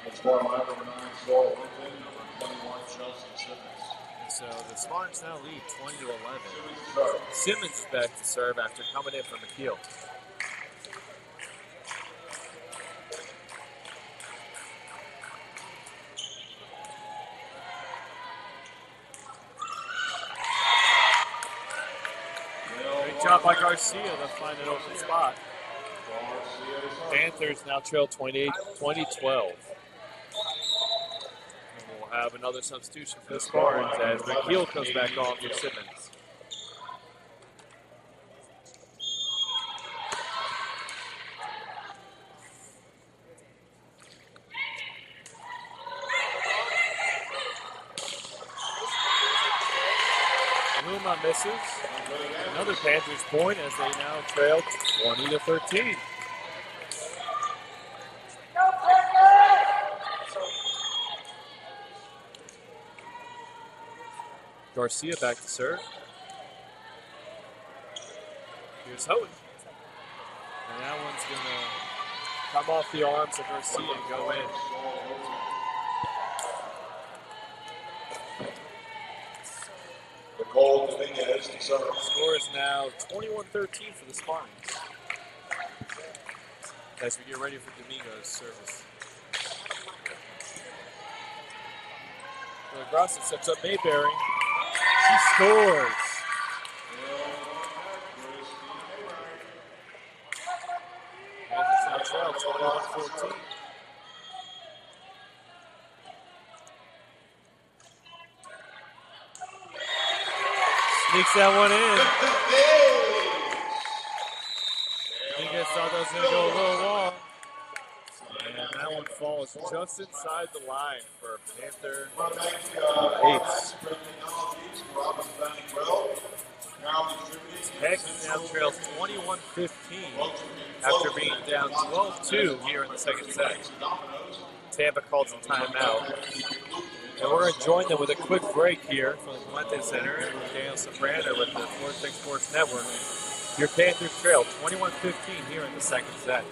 [SPEAKER 1] That's bar line number 9, Saul Lincoln, number 21, Chelsea Simmons.
[SPEAKER 4] And so the Spartans now lead 20-11. Simmons is back to serve after coming in from McKeel. Great job by Garcia to find an open spot. Panthers now trail 20-12. And we'll have another substitution for the Spartans as McKeel comes back on for Simmons. Luma misses. Another Panthers point as they now trail 20-13. Garcia back to serve. Here's Hohen. And that one's going to come off the arms of Garcia and go in.
[SPEAKER 1] Nicole Dominguez to serve.
[SPEAKER 4] Score is now 21-13 for the Spartans. As we get ready for Domingo's service. Grosset sets up Mayberry. She scores. Panthers now trail 21-14. Sneaks that one in. Dominguez thought that was going to go a little long. And that one falls just inside the line for Panther eights. Heck now trails 21-15 after being down 12-2 here in the second set. Tampa calls a timeout. And we're going to join them with a quick break here from the Clemente Center and Daniel Soprano with the Florida Tech Sports Network. Your Panthers trail 21-15 here in the second set.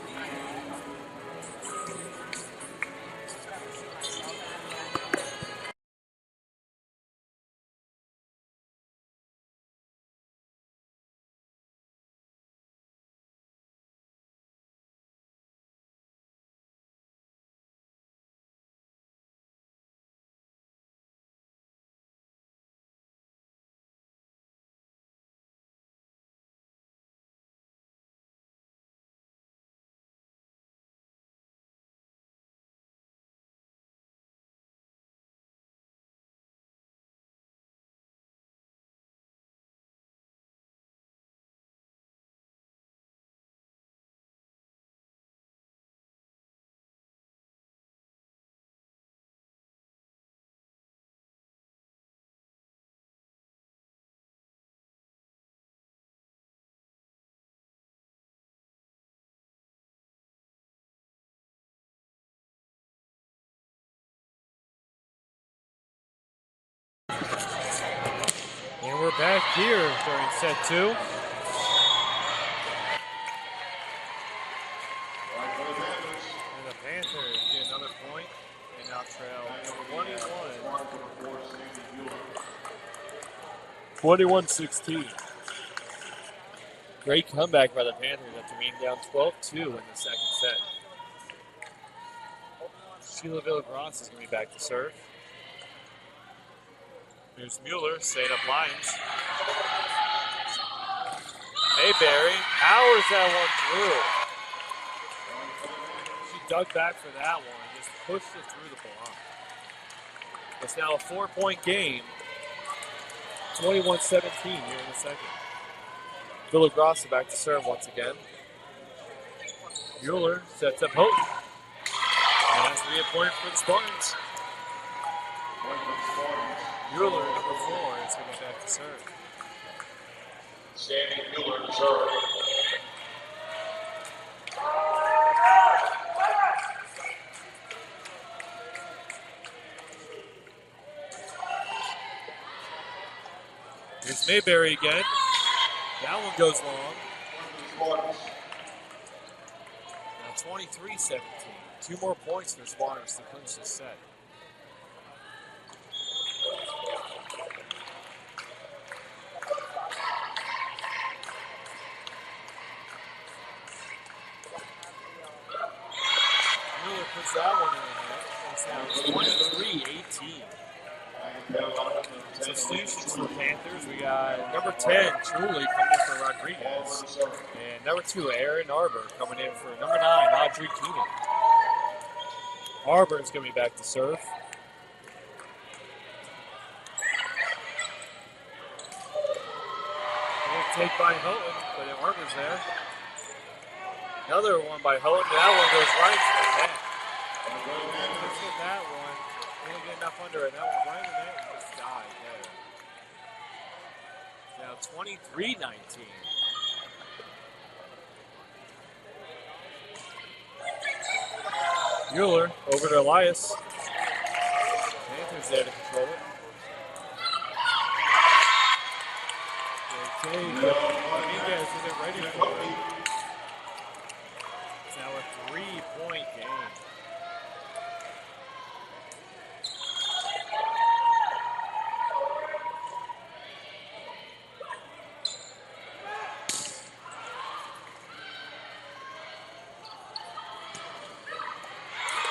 [SPEAKER 4] And we're back here during set 2. And the Panthers get another point. They now trail 21-16. Great comeback by the Panthers after being down 12-2 in the second set. Sheila Villagross is going to be back to serve. Here's Mueller setting up lines. Mayberry powers that one through. She dug back for that one and just pushed it through the block. It's now a 4-point game. 21-17 here in the second. Villagrossa back to serve once again. Mueller sets up Houghton. And that's to be a point for the Spartans. Mueller, number 4, is going to be back to serve.
[SPEAKER 1] Standing Mueller to serve.
[SPEAKER 4] Here's Mayberry again. That one goes long. Now 23-17. 2 more points for the Spartans to clinch this set. Mueller puts that one in the net. It's now 23-18. Substitutions for the Panthers. We got number 10, Truly, coming in for Rodriguez. And number 2, Aaron Arbor, coming in for number 9, Audrey Keenan. Arbor is going to be back to serve. Take by Houghton, but Arbor's there. Another one by Houghton. That one goes right to the net. Let's get that one. Didn't get enough under it. That one right in the net and just died there. Now 23-19. Mueller over to Elias. Panthers there to control it. Dominguez isn't ready for it. It's now a 3-point game.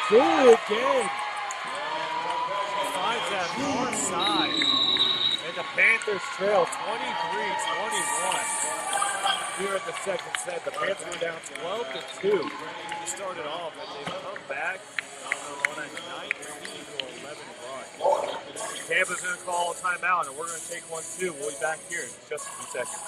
[SPEAKER 4] Good again. Finds that far side. And the Panthers trail 23-21 here in the second set. The Panthers were down 12-2. They started off, and they've come back on a 19-11 run. Tampa's going to call a timeout, and we're going to take one too. We'll be back here in just a few seconds.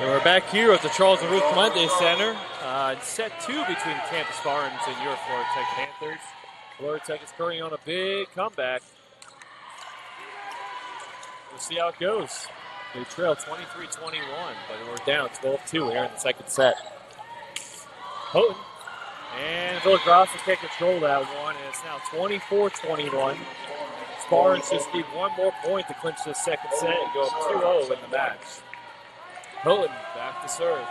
[SPEAKER 4] And we're back here at the Charles and Ruth Clemente Center. Set 2 between the Tampa Spartans and your Florida Tech Panthers. Florida Tech is currently on a big comeback. We'll see how it goes. They trail 23-21, but we're down 12-2 here in the second set. Houghton and Villagrossa can control that one, and it's now 24-21. Spartans just need one more point to clinch this second set and go up 2-0 in the match. Houghton back to serve.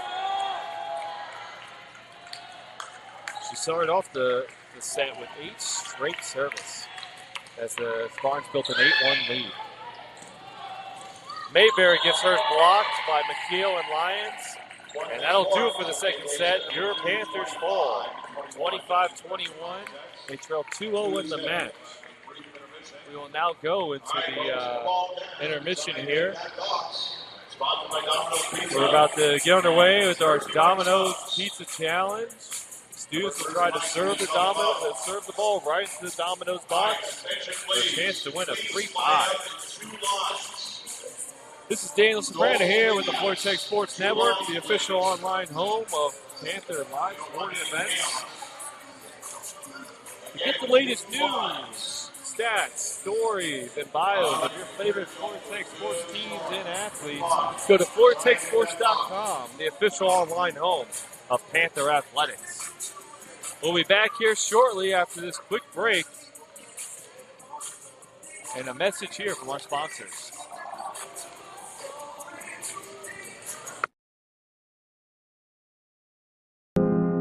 [SPEAKER 4] She started off the set with 8 straight service as the Spartans built an 8-1 lead. Mayberry gets hers blocked by McKeel and Lyons, and that'll do it for the second set. Your Panthers fall 25-21. They trail 2-0 in the match. We will now go into the intermission here. We're about to get underway with our Domino's Pizza Challenge. Students will try to serve the ball right into the Domino's box for a chance to win a 3-5. This is Daniel Soprano here with the Florida Tech Sports Network, the official online home of Panther Live sporting events. To get the latest news, stats, stories, and bios of your favorite Florida Tech sports teams and athletes, go to FloridaTechSports.com, the official online home of Panther Athletics. We'll be back here shortly after this quick break and a message here from our sponsors.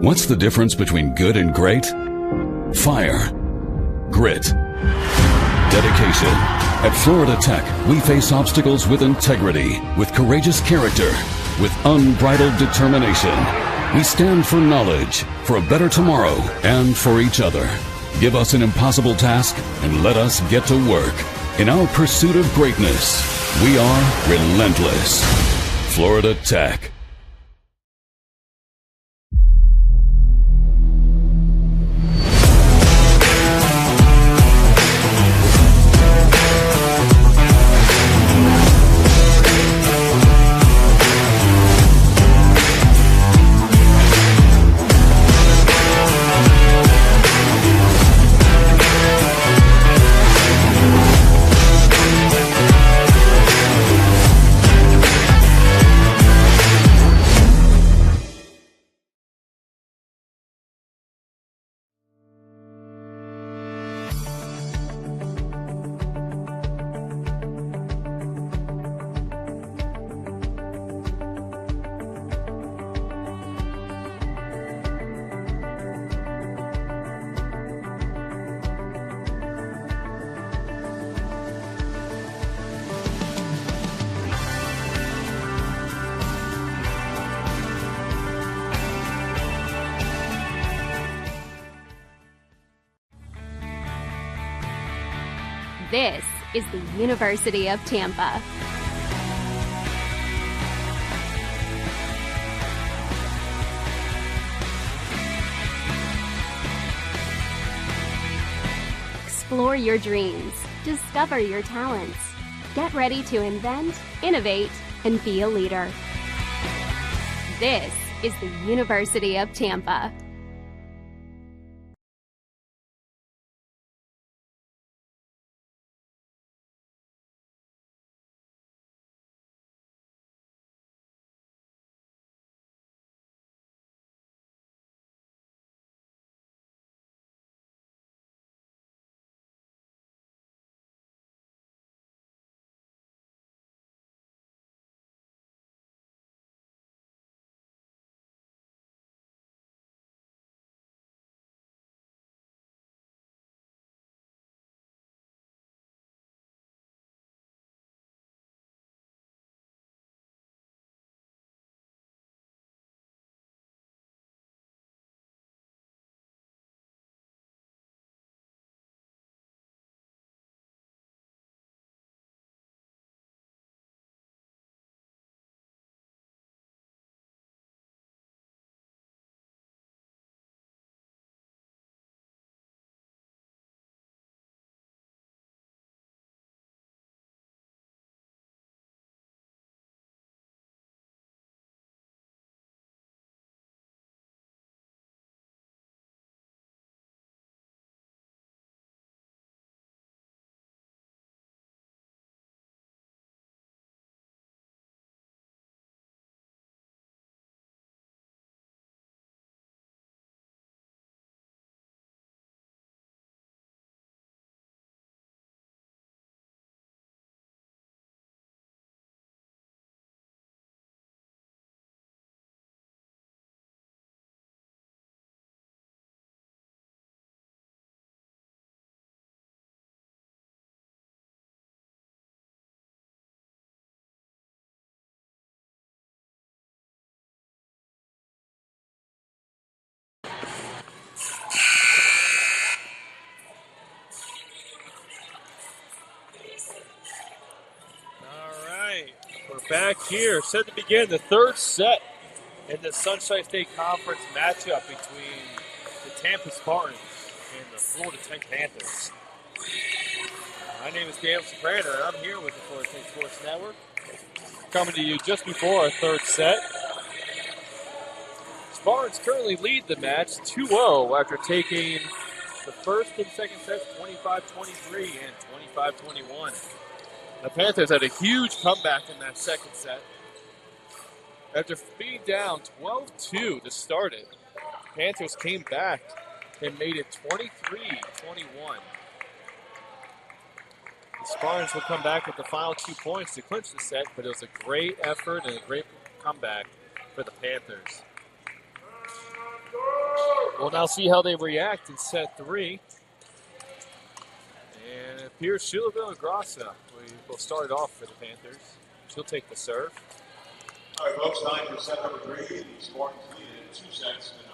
[SPEAKER 2] What's the difference between good and great? Fire, grit, dedication. At Florida Tech, we face obstacles with integrity, with courageous character, with unbridled determination. We stand for knowledge, for a better tomorrow, and for each other. Give us an impossible task and let us get to work. In our pursuit of greatness, we are relentless. Florida Tech.
[SPEAKER 3] This is the University of Tampa. Explore your dreams. Discover your talents. Get ready to invent, innovate, and be a leader. This is the University of Tampa.
[SPEAKER 4] Back here, set to begin the third set in the Sunshine State Conference matchup between Tampa Spartans and the Florida Tech Panthers. My name is Dan Soprano, and I'm here with the Florida Tech Sports Network, coming to you just before our third set. Spartans currently lead the match 2-0 after taking the first and second sets 25-23 and 25-21. The Panthers had a huge comeback in that second set. After being down 12-2 to start it, Panthers came back and made it 23-21. The Spartans would come back with the final 2 points to clinch the set, but it was a great effort and a great comeback for the Panthers. We'll now see how they react in set 3. And it appears Sheila Grassa will start it off for the Panthers. She'll take the serve.
[SPEAKER 1] All right, folks, time for set number 3. The Spartans lead in 2 sets to 9.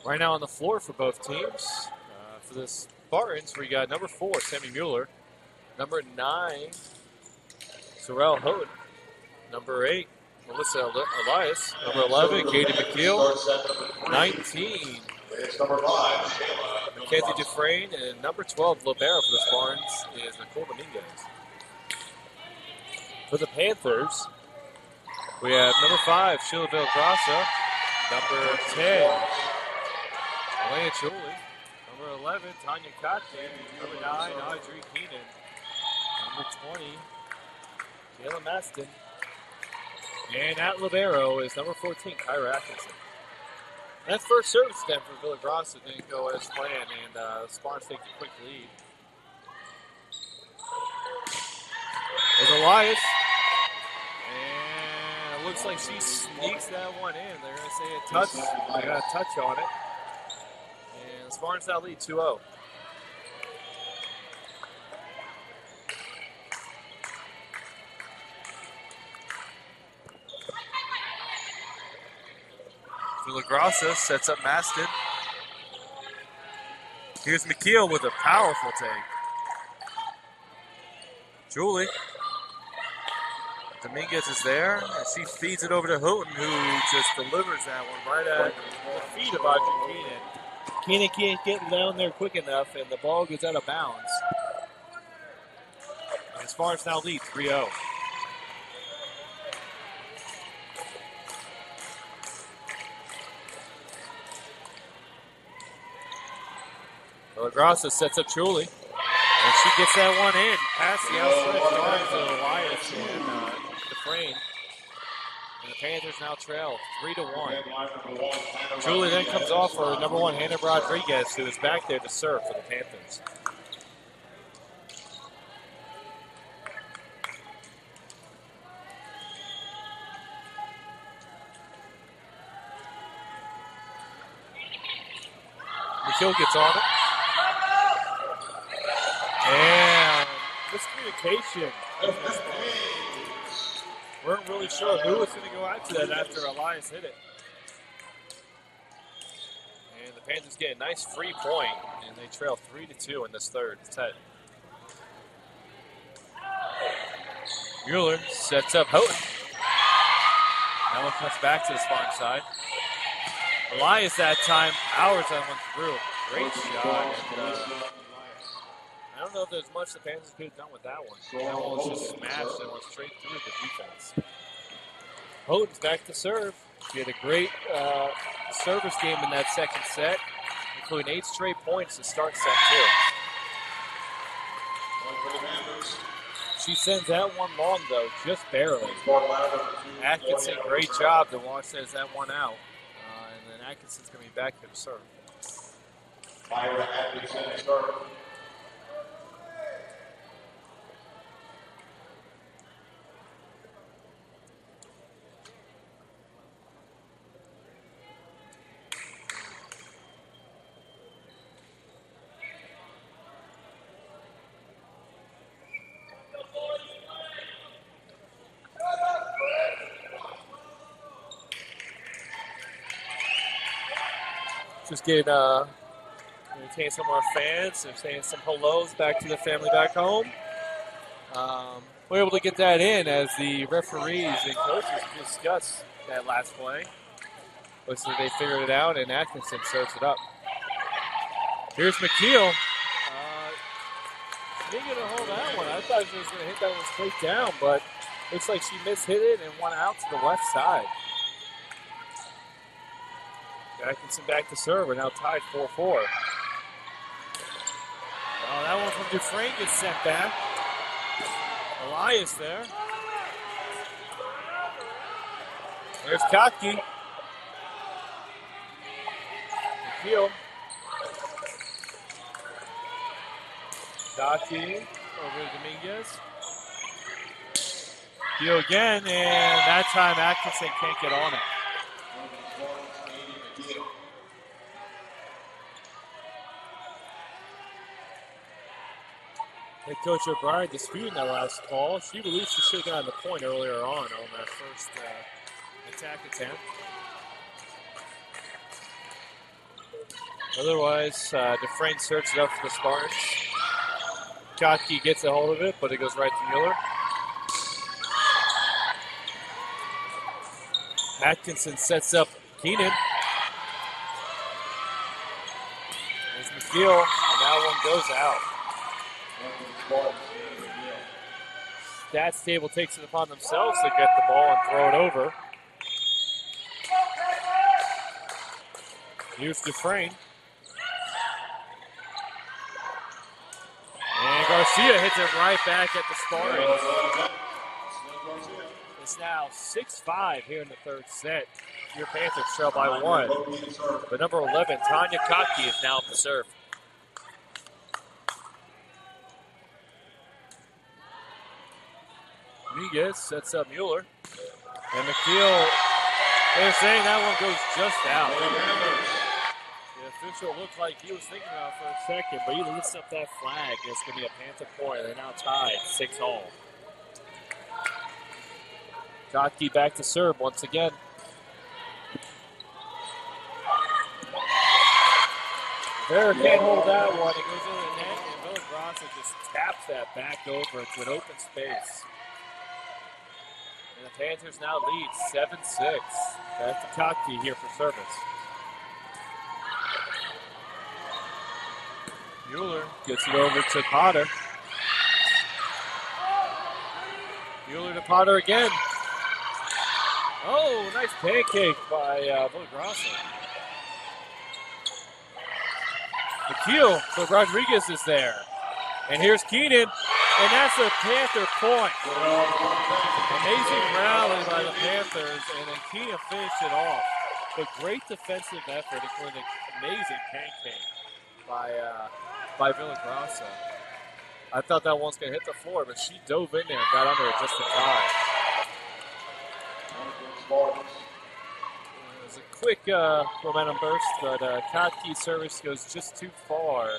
[SPEAKER 4] Right now on the floor for both teams. For the Spartans, we got number 4, Sammy Mueller. Number 9, Sorrel Houghton. Number 8, Melissa Elias. Number 11, Katie McKeel. 19,
[SPEAKER 1] It's number 5,
[SPEAKER 4] Mackenzie Dufresne. And number 12, Libero for the Spartans is Nicole Dominguez. For the Panthers, we have number 5, Sheila Grassa. Number 10, Elena Chuli. Number 11, Tanya Kotkin. Number 9, Audrey Keenan. Number 20, Jayla Maston. And at libero is number 14, Kyra Atkinson. That first service attempt for Villagrassa didn't go as planned, and Spartans take a quick lead. There's Elias. And it looks like she sneaks that one in. They're going to say a touch. They got a touch on it. And the Spartans now lead 2-0. Villagrassa sets up Maston. Here's McKeel with a powerful take. Julie. Dominguez is there, and she feeds it over to Houghton, who just delivers that one right at the feet of Audrey Keenan. Keenan can't get down there quick enough, and the ball goes out of bounds. And Spartans now lead 3-0. Villagrassa sets up Chuli, and she gets that one in past the outstretched arms of Elias and Dufresne. And the Panthers now trail 3-1. Chuli then comes off for number 1, Hannah Rodriguez, who is back there to serve for the Panthers. McKill gets on it. And miscommunication. Weren't really sure who was going to go after that after Elias hit it. And the Panthers get a nice free point, and they trail 3-2 in this third set. Mueller sets up Houghton. That one comes back to the Spartan side. Elias that time powers that one through. Great shot. And, I don't know if there's much the Panthers could have done with that one. That one was just smashed and went straight through the defense. Houghton's back to serve. She had a great service game in that second set, including 8 straight points to start set 2. She sends that one long, though, just barely. Atkinson, great job to launch that one out. And then Atkinson's going to be back here to serve.
[SPEAKER 1] Kyra Atkinson to serve.
[SPEAKER 4] Just getting entertain some of our fans. They're saying some hellos back to the family back home. We're able to get that in as the referees and coaches discuss that last play. Looks like they figured it out, and Atkinson serves it up. Here's McKeel. She didn't get a hold of that one. I thought she was going to hit that one straight down, but looks like she mishit it and went out to the left side. Atkinson back to serve. We're now tied 4-4. Oh, that one from Dufresne gets sent back. Elias there. There's Kotke. McKeel. Kotke over to Dominguez. McKeel again, and that time Atkinson can't get on it. Head coach O'Brien disputing that last call. She believes she should have gotten the point earlier on that first attack attempt. Otherwise, Dufresne searches it up for the Spartans. Kotke gets a hold of it, but it goes right to Mueller. Atkinson sets up Keenan. There's McKeel, and that one goes out. Stats table takes it upon themselves to get the ball and throw it over. Here's Dufresne. And Garcia hits it right back at the Spartans. It's now 6-5 here in the third set. Your Panthers trail by 1. But number 11, Tanya Kotke, is now up to serve. Dominguez sets up Mueller. And McKeel, they're saying that one goes just out. The official looked like he was thinking about it for a second, but he lifts up that flag. It's going to be a Panther point. They're now tied 6-all. Kotke back to serve once again. Vera can't hold that one. It goes over the net, and Villagrasa just taps that back over into an open space. And the Panthers now lead 7-6. Back to Kotke here for service. Mueller gets it over to Potter. Mueller to Potter again. Oh, nice pancake by Villagrasa. McKeel, so Rodriguez is there. And here's Keenan, and that's a Panther point. Amazing rally by the Panthers, and then Keenan finished it off. But great defensive effort, including an amazing pancake by Villagrasa. I thought that one's going to hit the floor, but she dove in there and got under it just in time. It was a quick momentum burst, but Kotke's service goes just too far,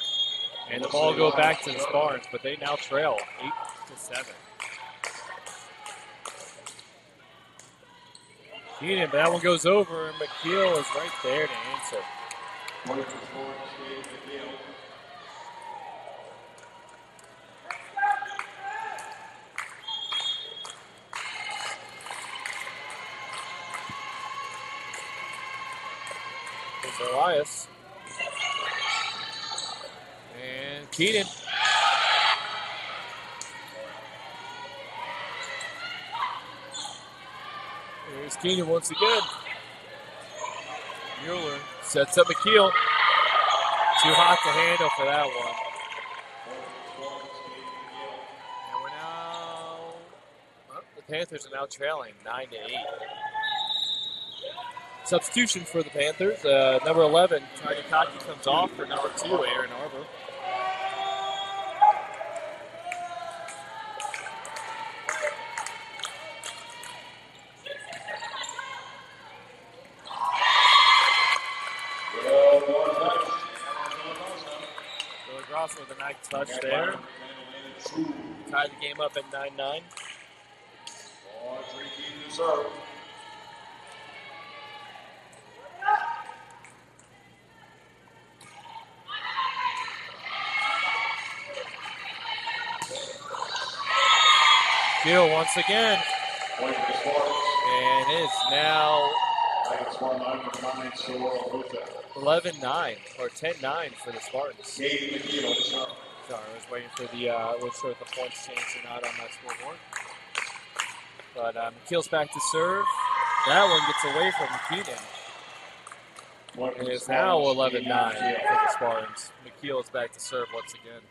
[SPEAKER 4] and the ball go back to the Spartans, but they now trail 8-7. Keenan, but that one goes over, and McKeel is right there to answer. Elias. And Keenan. Here's Keenan once again. Mueller sets up McKeel. Too hot to handle for that one. And we're now, the Panthers are now trailing 9-8. Substitution for the Panthers. Number 11, Tanya Kotke comes off for number 2, Aaron Arbor. Villagrasa with a nice touch there. Tied the game up at 9-9. Gill once again. And it is now
[SPEAKER 1] Second score line with 9 score Obuta.
[SPEAKER 4] 11-9 or 10-9 for the Spartans.
[SPEAKER 1] Katie McNeil to serve.
[SPEAKER 4] Sorry, I was waiting for the wasn't sure if the points changed or not on that scoreboard. But McKeel's back to serve. That one gets away from McKeenan. And it's now 11-9 for the Spartans. McKeel is back to serve once again.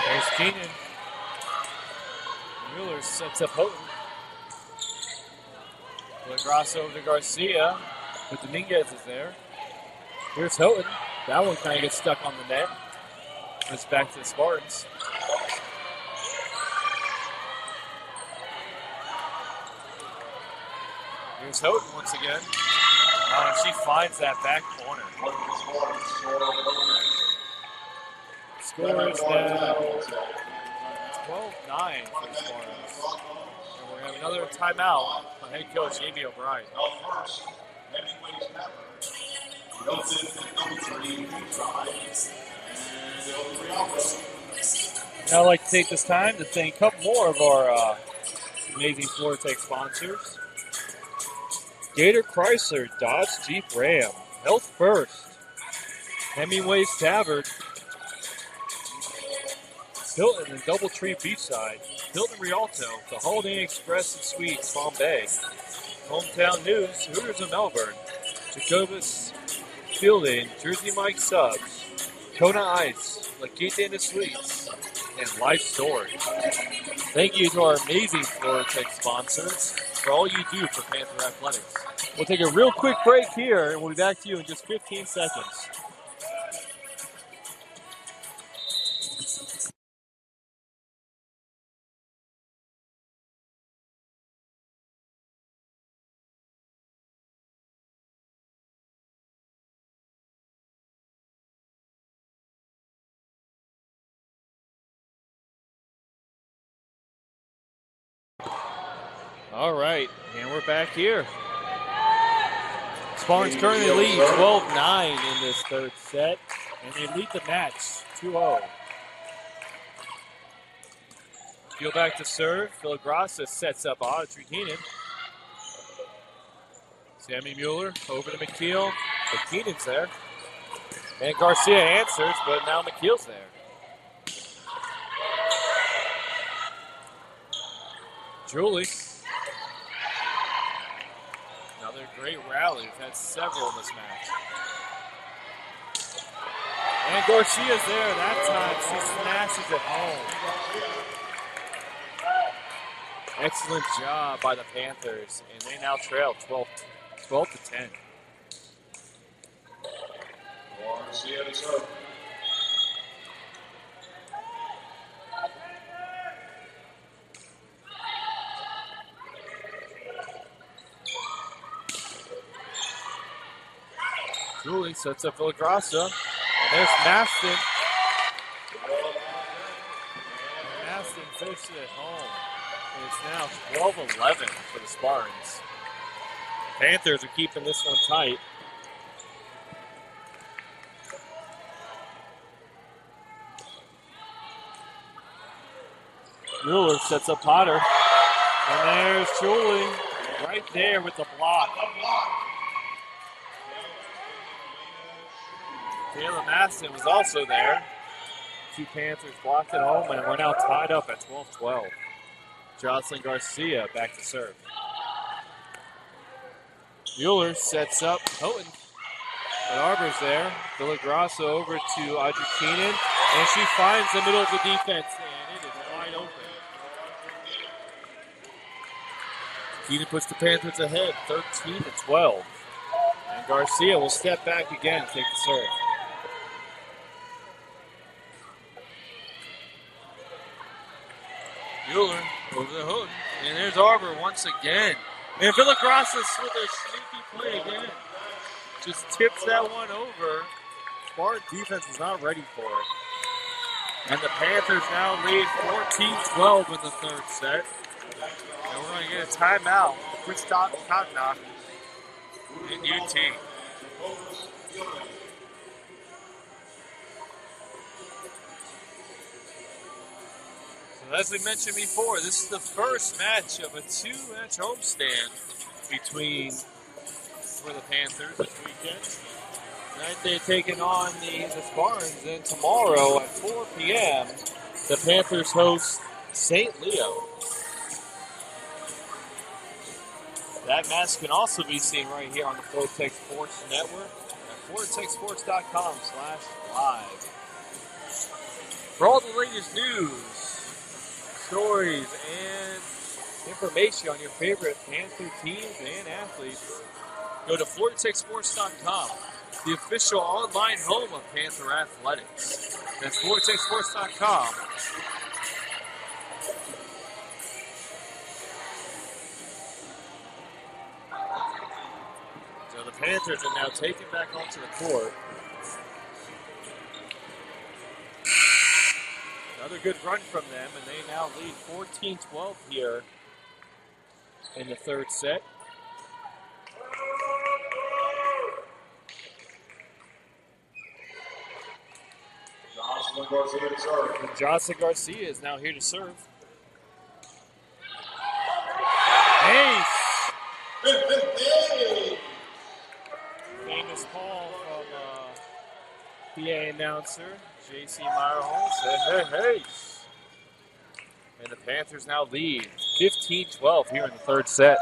[SPEAKER 4] There's Keenan. Mueller sets up Houghton. Lagrasso over to Garcia, but Dominguez is there. Here's Houghton. That one kind of gets stuck on the net. It's back to the Spartans. Here's Houghton once again. And she finds that back corner. Score is now 12-9 for the Spartans. And we're going to have another timeout from head coach Amy O'Brien. Now I'd like to take this time to thank a couple more of our amazing Florida Tech sponsors. Gator Chrysler, Dodge Jeep Ram, Health First, Hemingway's Tavern, Hilton and Doubletree Beachside, Hilton Rialto, the Holiday Inn Express and Suites, Palm Bay, Hometown News, Hooters of Melbourne, Jacobus Fielding, Jersey Mike Subs, Kona Ice, La Quinta Suites, and Life Storage. Thank you to our amazing Florida Tech sponsors for all you do for Panther Athletics. We'll take a real quick break here, and we'll be back to you in just 15 seconds. All right, and we're back here. Spartans currently lead 12-9 in this third set, and they lead the match 2-0. Go back to serve. Villagrasa sets up Audrey Keenan. Sammy Mueller over to McKeel. But Keenan's there. And Garcia answers, but now McKeel's there. Julie. Another great rally. We've had several in this match. And Garcia's there. That time she smashes it home. Excellent job by the Panthers. And they now trail 12-10.
[SPEAKER 1] Garcia to serve.
[SPEAKER 4] Julie sets up Villagrasa. And there's Maston. Maston finishes it home. And it's now 12-11 for the Spartans. Panthers are keeping this one tight. Mueller sets up Potter. And there's Julie right there with the block. Taylor Maston was also there. Two Panthers blocked it home, and we're now tied up at 12-12. Jocelyn Garcia back to serve. Mueller sets up Houghton. But Arbor's there. Villagrasa over to Audrey Keenan. And she finds the middle of the defense, and it is wide open. Keenan puts the Panthers ahead, 13-12. And Garcia will step back again and take the serve. Mueller over to Houghton. And there's Arbor once again. And Villagrasa with a sneaky play again. Just tips that one over. Spartan defense is not ready for it. And the Panthers now lead 14-12 in the third set. And we're going to get a timeout. Chris Cotnock in UT. So as we mentioned before, this is the first match of a 2-match homestand for the Panthers this weekend. Tonight they're taking on the Spartans, and tomorrow at 4 p.m. the Panthers host St. Leo. That match can also be seen right here on the Florida Sports Network at FloridaTechSports.com/live. For all the latest news, stories, and information on your favorite Panther teams and athletes, go to FloridaTechSports.com, the official online home of Panther Athletics. That's FloridaTechSports.com. So the Panthers are now taken back onto the court. Another good run from them, and they now lead 14-12 here in the third set. Jocelyn Garcia is now here to serve. Ace! Famous call from PA announcer J.C. Meyerholm said, hey. And the Panthers now lead 15-12 here in the third set.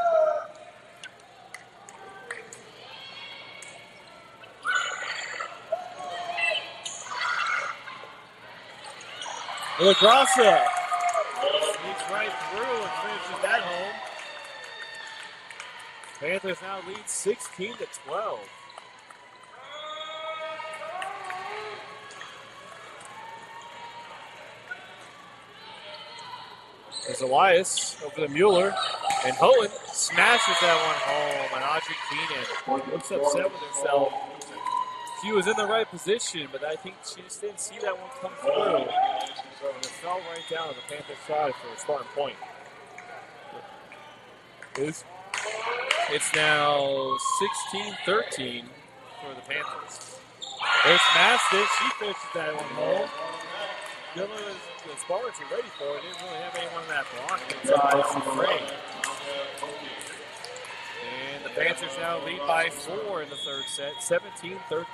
[SPEAKER 4] Villagrasa sneaks right through and finishes that home. Panthers now lead 16-12. There's Elias over to Mueller, and Hohen smashes that one home, and Audrey Keenan looks upset with herself. She was in the right position, but I think she just didn't see that one come through. And it fell right down on the Panthers side for a Spartan point. It's now 16-13 for the Panthers. They smashed it. She finishes that one home. The Spartans are ready for it. They didn't really have anyone in that block inside the frame. And the Panthers now lead by 4 in the third set, 17-13.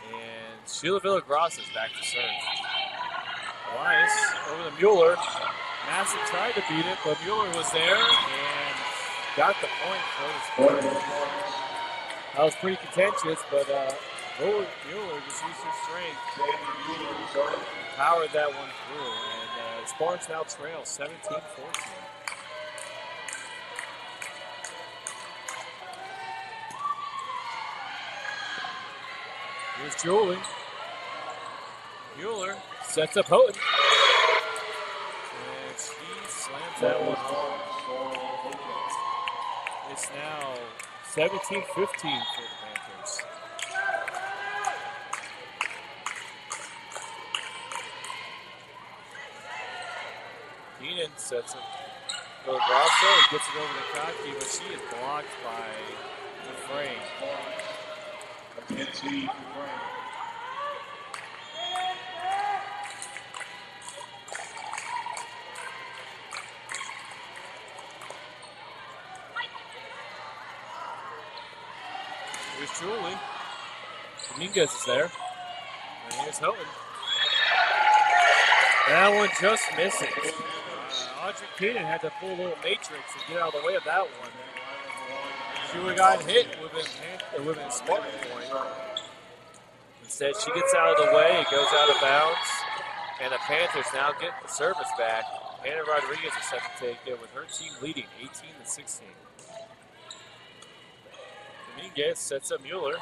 [SPEAKER 4] And Sheila Villagrasa is back to serve. Elias over to Mueller. Massive tried to beat it, but Mueller was there and got the point for the Spartans. That was pretty contentious, but Mueller just used her strength and powered that one through. And Spartans now trail 17-14. Here's Julie. Mueller sets up Houghton. And she slams that one home. It's now 17-15 for the Panthers. Keenan sets up Villagrasa. He gets it over to Kottke, but she is blocked by the frame. Here's Julie. Dominguez is there. And here's Houghton. That one just misses. Audrey Keenan had to pull a little matrix and get out of the way of that one. She would have gotten hit with a Spartan point. Instead, she gets out of the way, it goes out of bounds, and the Panthers now get the service back. Hannah Rodriguez is set to take it with her team leading 18-16. Dominguez sets up Mueller.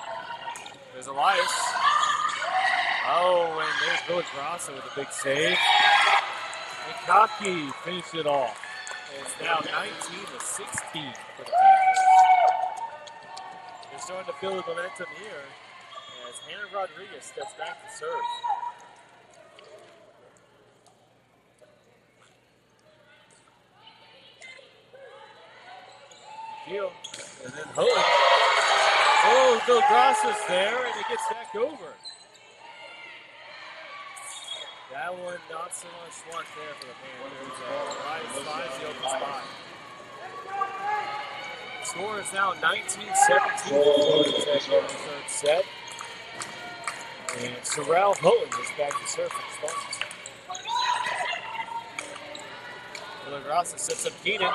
[SPEAKER 4] There's Elias. Oh, and there's Villagrasa with a big save. And Kottke finished it off. And it's now 19-16 for the Panthers. They're starting to build momentum here as Hannah Rodriguez steps back to serve. And then Hohen Oh, Del Grassa's there, and it gets back over. That one, not so much luck there for the Panthers. Elias finds the open spot. Score is now 19-17 for the third set. And Sorrel Houghton is back to serve for the Spartans. Del Grassa sets up Keenan.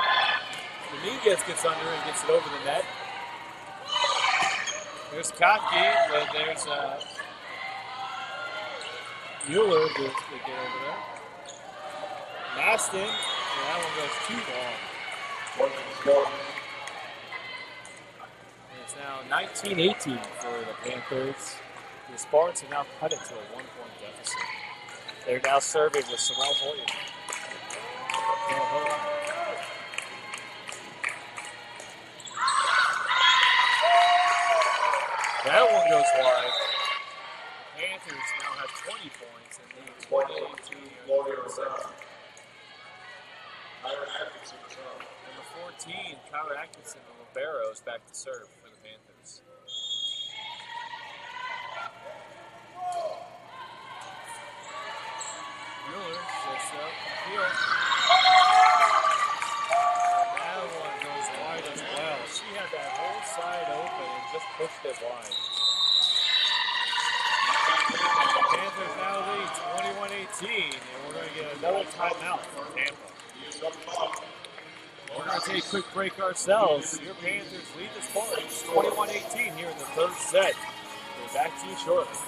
[SPEAKER 4] Dominguez gets under and gets it over the net. There's Kotke, but there's Mueller to get over there. Maston, and that one goes too long. And it's now 19-18 for the Panthers. The Spartans have now cut it to a 1-point deficit. They're now serving with Sorrel Houghton. That one goes wide. Panthers now have 20 points and lead 28-18. Number 14, Kyler Atkinson of Libero is back to serve for the Panthers. Mueller sets up field. And that one goes wide as well. She had that whole side open and just pushed it wide. Panthers now lead 21-18, and we're going to get another timeout from Tampa. We're going to take a quick break ourselves. Your Panthers lead the Spartans 21-18 here in the third set. We'll be back to you shortly.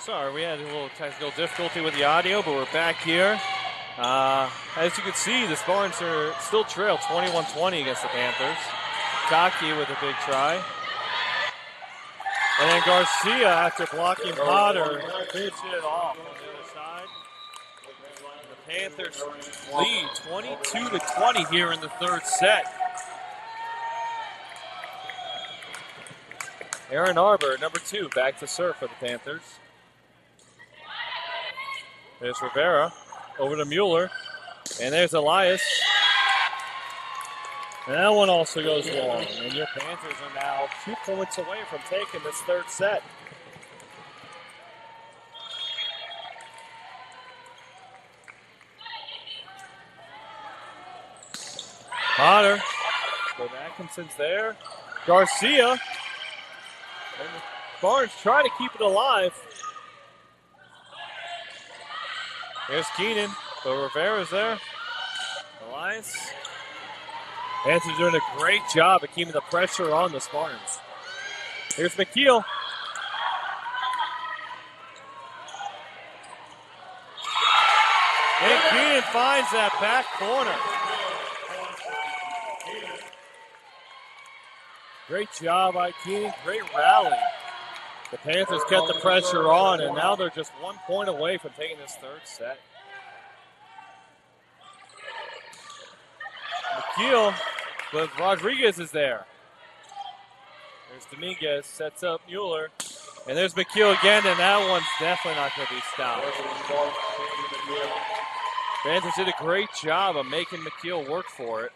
[SPEAKER 4] Sorry, we had a little technical difficulty with the audio, but we're back here. As you can see, the Spartans are still trail 21-20 against the Panthers. Taki with a big try. And then Garcia, after blocking Potter, finished it off on the other side. The Panthers lead 22-20 here in the third set. Aaron Arbor, number 2, back to serve for the Panthers. There's Rivera, over to Mueller, and there's Elias. And that one also goes long, and your Panthers are now 2 points away from taking this third set. Potter, but Atkinson's there. Garcia, Spartans try to keep it alive. Here's Keenan, but Rivera's there. Elias. Panthers doing a great job of keeping the pressure on the Spartans. Here's McKeel. And Keenan finds that back corner. Great job by Keenan, great rally. The Panthers kept the pressure on, and now they're just 1 point away from taking this third set. McKeel, but Rodriguez is there. There's Dominguez, sets up Mueller. And there's McKeel again, and that one's definitely not going to be stopped. Panthers did a great job of making McKeel work for it.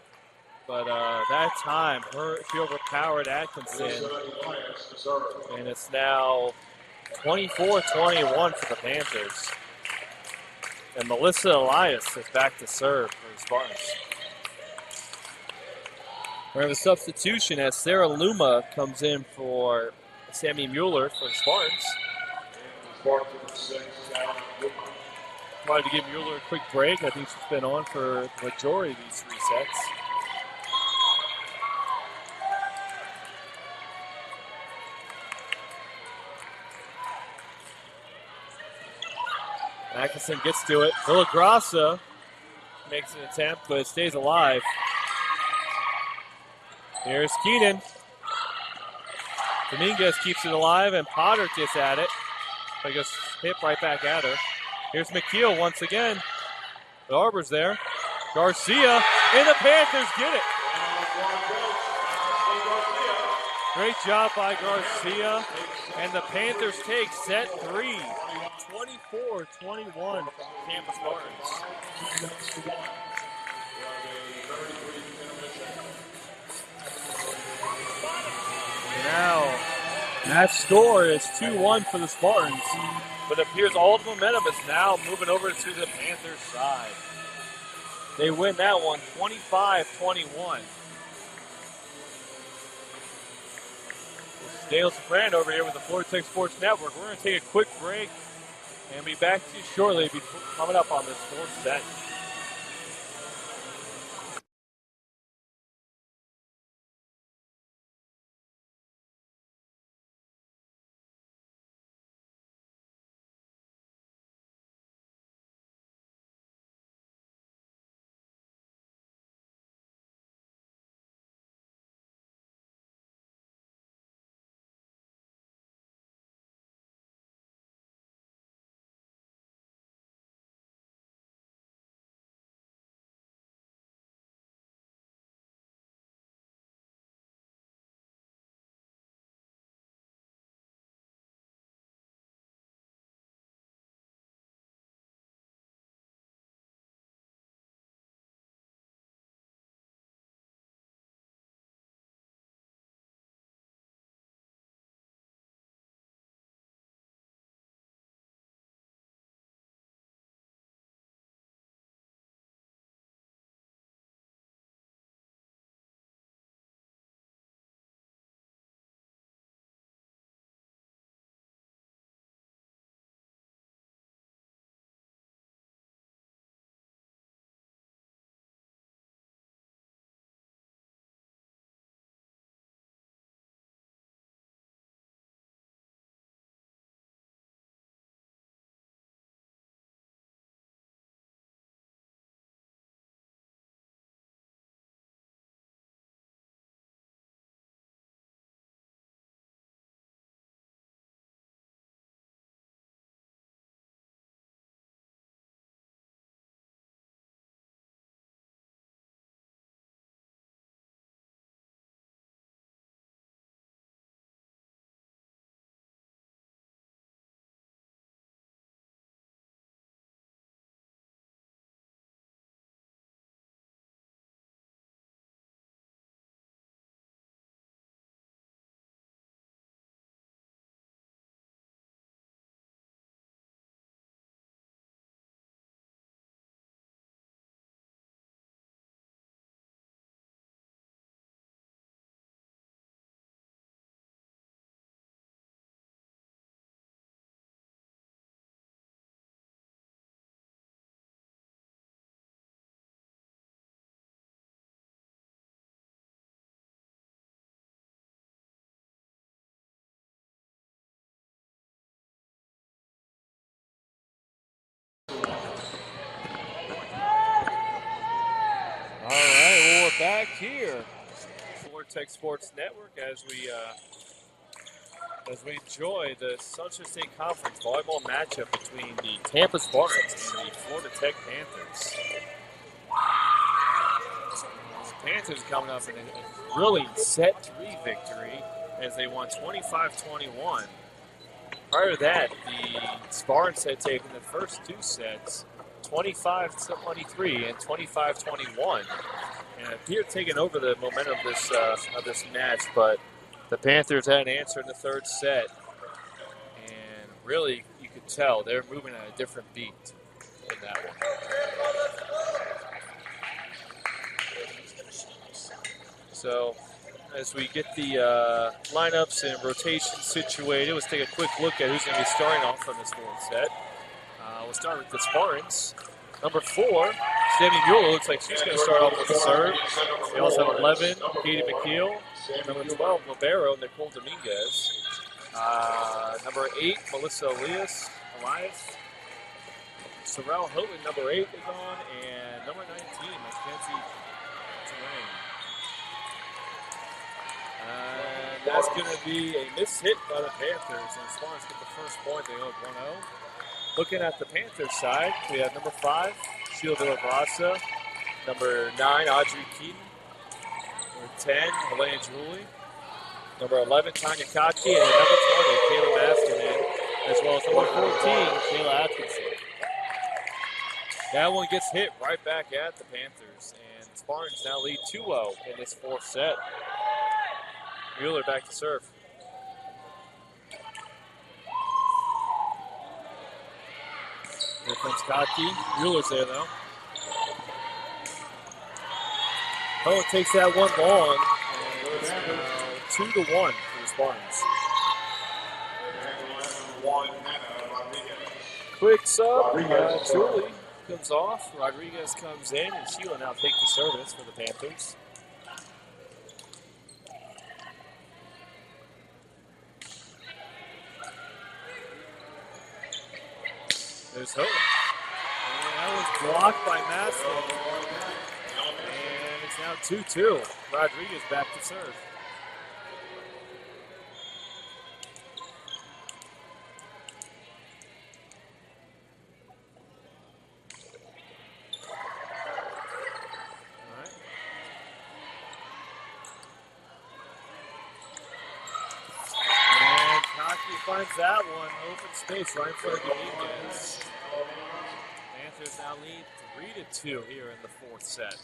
[SPEAKER 4] But that time, she overpowered Atkinson. And it's now 24-21 for the Panthers. And Melissa Elias is back to serve for the Spartans. We have a substitution as Sarah Luma comes in for Sammy Mueller for the Spartans. Wanted to give Mueller a quick break. I think she's been on for the majority of these 3 sets. Atkinson gets to it. Villagrasa makes an attempt, but it stays alive. Here's Keenan. Dominguez keeps it alive, and Potter gets at it. But gets hit right back at her. Here's McKeel once again. The Arbor's there. Garcia, and the Panthers get it. Great job by Garcia. And the Panthers take set 3. 24-21 from the Tampa Spartans. Now, that score is 2-1 for the Spartans, but it appears all the momentum is now moving over to the Panthers' side. They win that one 25-21. This is Dale Soprano over here with the Florida Tech Sports Network. We're going to take a quick break and be back to you shortly before coming up on this fourth set. back here. Vortex Sports Network as we enjoy the Sunshine State Conference volleyball matchup between the Tampa Spartans and the Florida Tech Panthers. The Panthers coming up in a really set 3 victory as they won 25-21. Prior to that, the Spartans had taken the first 2 sets, 25-23 and 25-21, and appeared taking over the momentum of this match. But the Panthers had an answer in the 3rd set, and really you could tell they're moving at a different beat in that one. So as we get the lineups and rotation situated, let's take a quick look at who's going to be starting off from this 4th set. We'll start with the Spartans. Number 4, Sammy Mueller, looks like she's going to start off with the serve. We also have 11, Katie McKeel. Number 12, Libero, Nicole Dominguez. Number 8, Melissa Elias. Sorrel Houghton, number 8 is on. And number 19, Mackenzie Terrain. That's going to be a missed hit by the Panthers. And as far as get the first point, they go 1-0. Looking at the Panthers side, we have number 5, Sheila Villagrasa. Number 9, Audrey Keaton. Number 10, Helene Julie. Number 11, Tanya Kotke. And number 20, Kayla Masterman. As well as number 14, Kayla Atkinson. That one gets hit right back at the Panthers. And the Spartans now lead 2-0 in this 4th set. Mueller back to serve. Here comes Kotke. Mueller's there, though. Oh, it takes that one long. And it's 2-1 for the Spartans. Quick sub. Julie comes off. Rodriguez comes in, and Sheila now take the service for the Panthers. There's Houghton. And that was blocked by Maslin. And it's now 2-2. Rodriguez back to serve. All right. And Kotke finds that one. Open space right in front of Dominguez. Panthers now lead 3-2 here in the 4th set.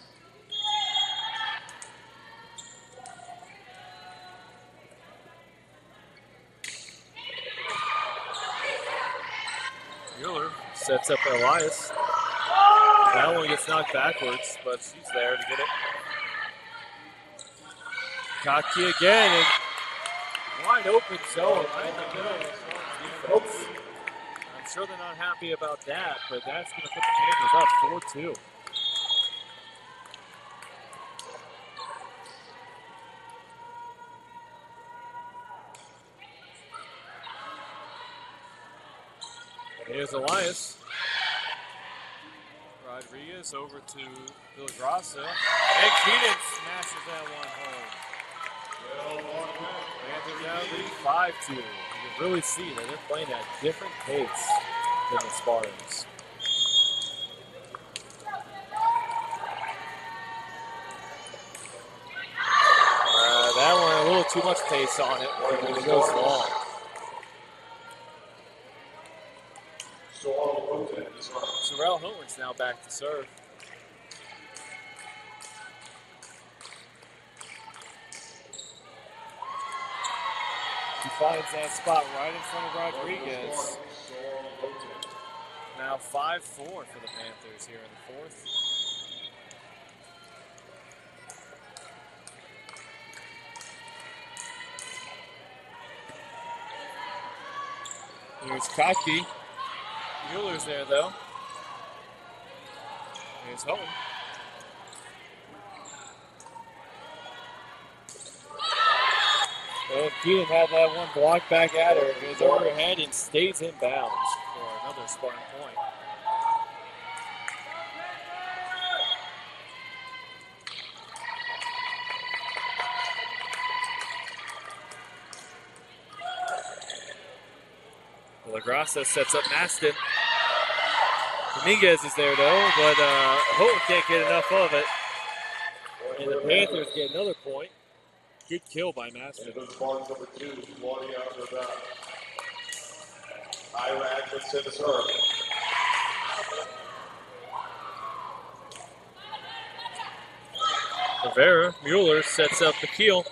[SPEAKER 4] Mueller sets up Elias. That one gets knocked backwards, but she's there to get it. Kotke again, and wide open zone right in the middle of the defense. I'm sure they're not happy about that, but that's going to put the Panthers up 4-2. Here's Elias. Rodriguez over to Villagrasa. And Keenan smashes that one home. Panthers now lead 5-2. You can really see that they're playing at a different pace than the Spartans. That one, a little too much pace on it when it goes long. Sorrel Hohen's now back to serve. He finds that spot right in front of Rodriguez. Now 5-4 for the Panthers here in the 4th. Here's Kotke. Mueller's there, though. Here's Houghton. Well, Keenan had that one blocked back at her. It goes over her head and stays in bounds for another Spartan point. LaGrassa sets up Maston. Dominguez is there though, but Houghton can't get enough of it. And the Panthers get another point. Good kill by Maston.
[SPEAKER 1] And the Spartans number 2, Claudia Rivera. Ira Atwood to the serve.
[SPEAKER 4] Rivera, Mueller sets up McKeel.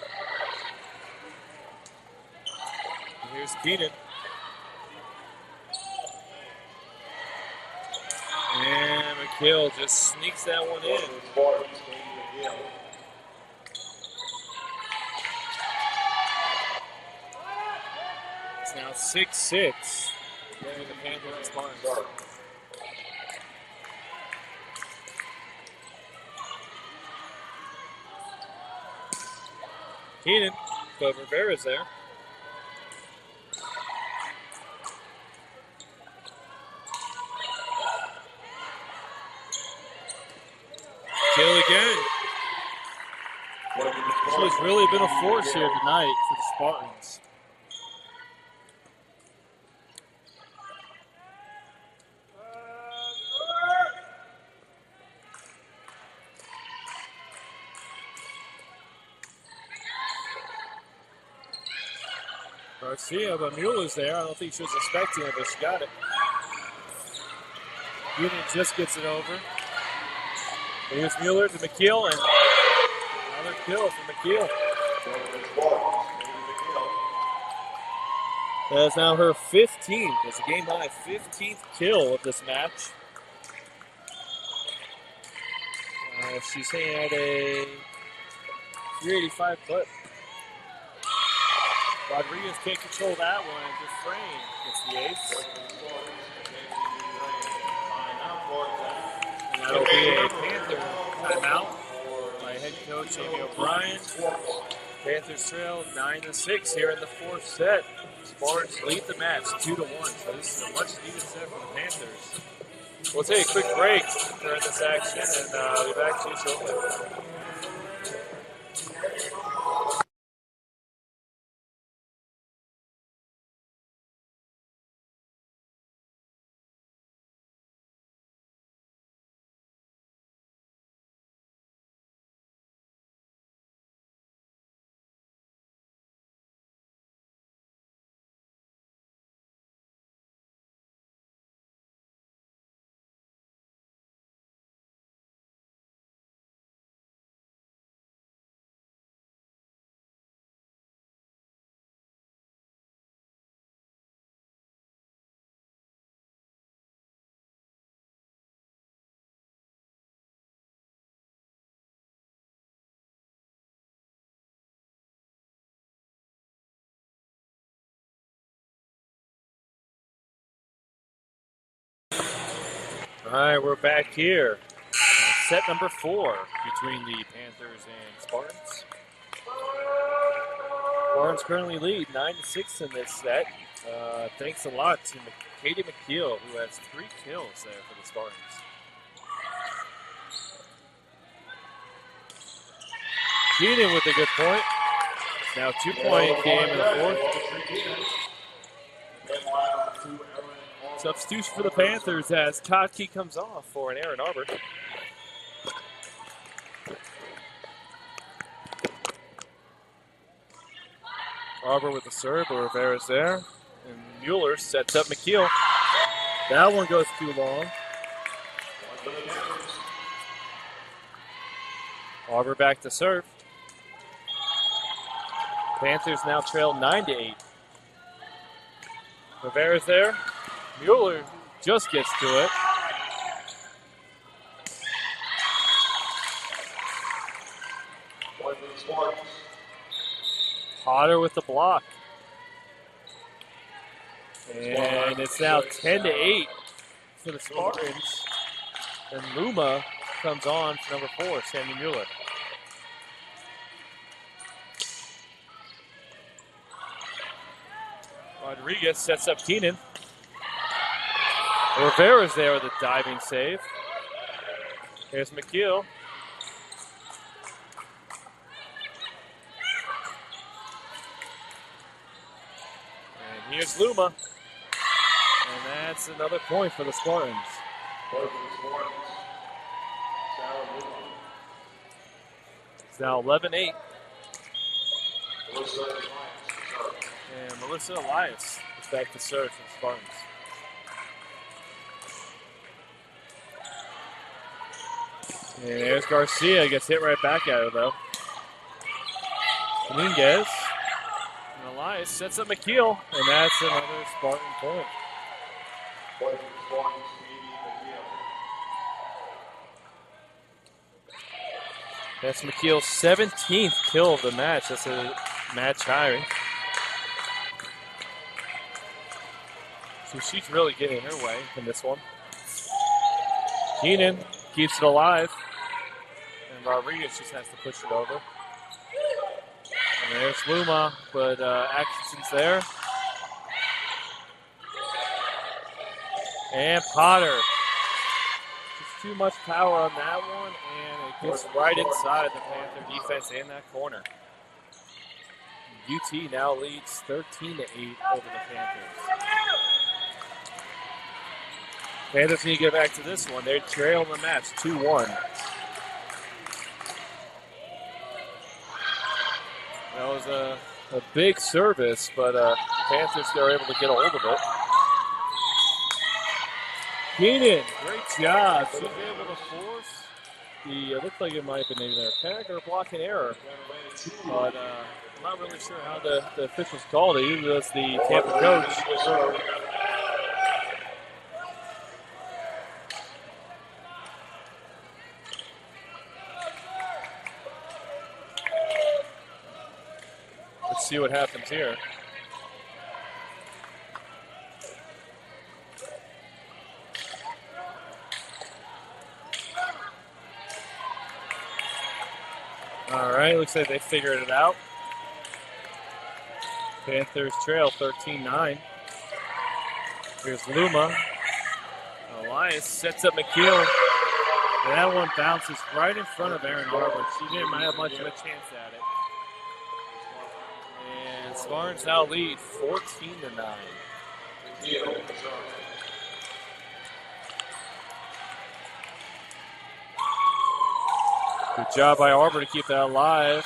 [SPEAKER 4] And here's Keenan. And McKeel just sneaks that one in. It's now 6-6. There the Panthers and Spartans. Keenan, but Rivera's there. Kill again. She's really been a force here tonight for the Spartans. Garcia, but Mueller's there. I don't think she was expecting it, but she got it. Union just gets it over. Here's Mueller to McKeel, and another kill for McKeel. That is now her 15th. It's a game high 15th kill of this match. She's hitting at a 385 clip. Rodriguez can't control that one. Just frame gets the ace. And that'll be a Panther timeout by head coach Amy O'Brien. Panthers trail 9-6 here in the fourth set. Spartans lead the match 2-1. So this is a much needed set for the Panthers. We'll take a quick break during this action and be back to you shortly. All right, we're back here. Set number 4 between the Panthers and Spartans. Spartans currently lead 9-6 in this set. Thanks a lot to Katie McKeel, who has 3 kills there for the Spartans. Keenan with a good point. It's now 2-point game in the fourth. Substitution for the Panthers as Kotke comes off for an Aaron Arbor. Arbor with the serve, but Rivera's there. And Mueller sets up McKeel. That one goes too long. Arbor back to serve. Panthers now trail 9-8. Rivera's there. Mueller just gets to it. Potter with the block. And it's now 10-8 for the Spartans. And Luma comes on for number 4, Sammy Mueller. Rodriguez sets up Keenan. Rivera's there with a diving save. Here's McKeel. And here's Luma. that's another point for the Spartans. It's now 11-8. And Melissa Elias is back to serve for the Spartans. And there's Garcia, gets hit right back at her though. Dominguez. And Elias sets up McKeel, and that's another Spartan point. That's McKeel's 17th kill of the match. That's a match high. So she's really getting her way in this one. Keenan keeps it alive. And Rodriguez just has to push it over. And there's Luma, but Atkinson's there. And Potter. Just too much power on that one, and it gets right inside the Panther defense in that corner. UT now leads 13-8 over the Panthers. Panthers need to get back to this one. They trail the match 2-1. That was a big service, but Panthers are able to get a hold of it. Keenan, great job. She was able to force the, it looked like it might have been either a tag or a blocking error. But I'm not really sure how the officials called it. He was the Tampa coach. Let's see what happens here. All right, looks like they figured it out. Panthers trail 13-9. Here's Luma. Elias sets up McKeel. And that one bounces right in front of Aaron Harper. She didn't have much of a chance at it. And Spartans now lead 14-9. Good job by Arbor to keep that alive.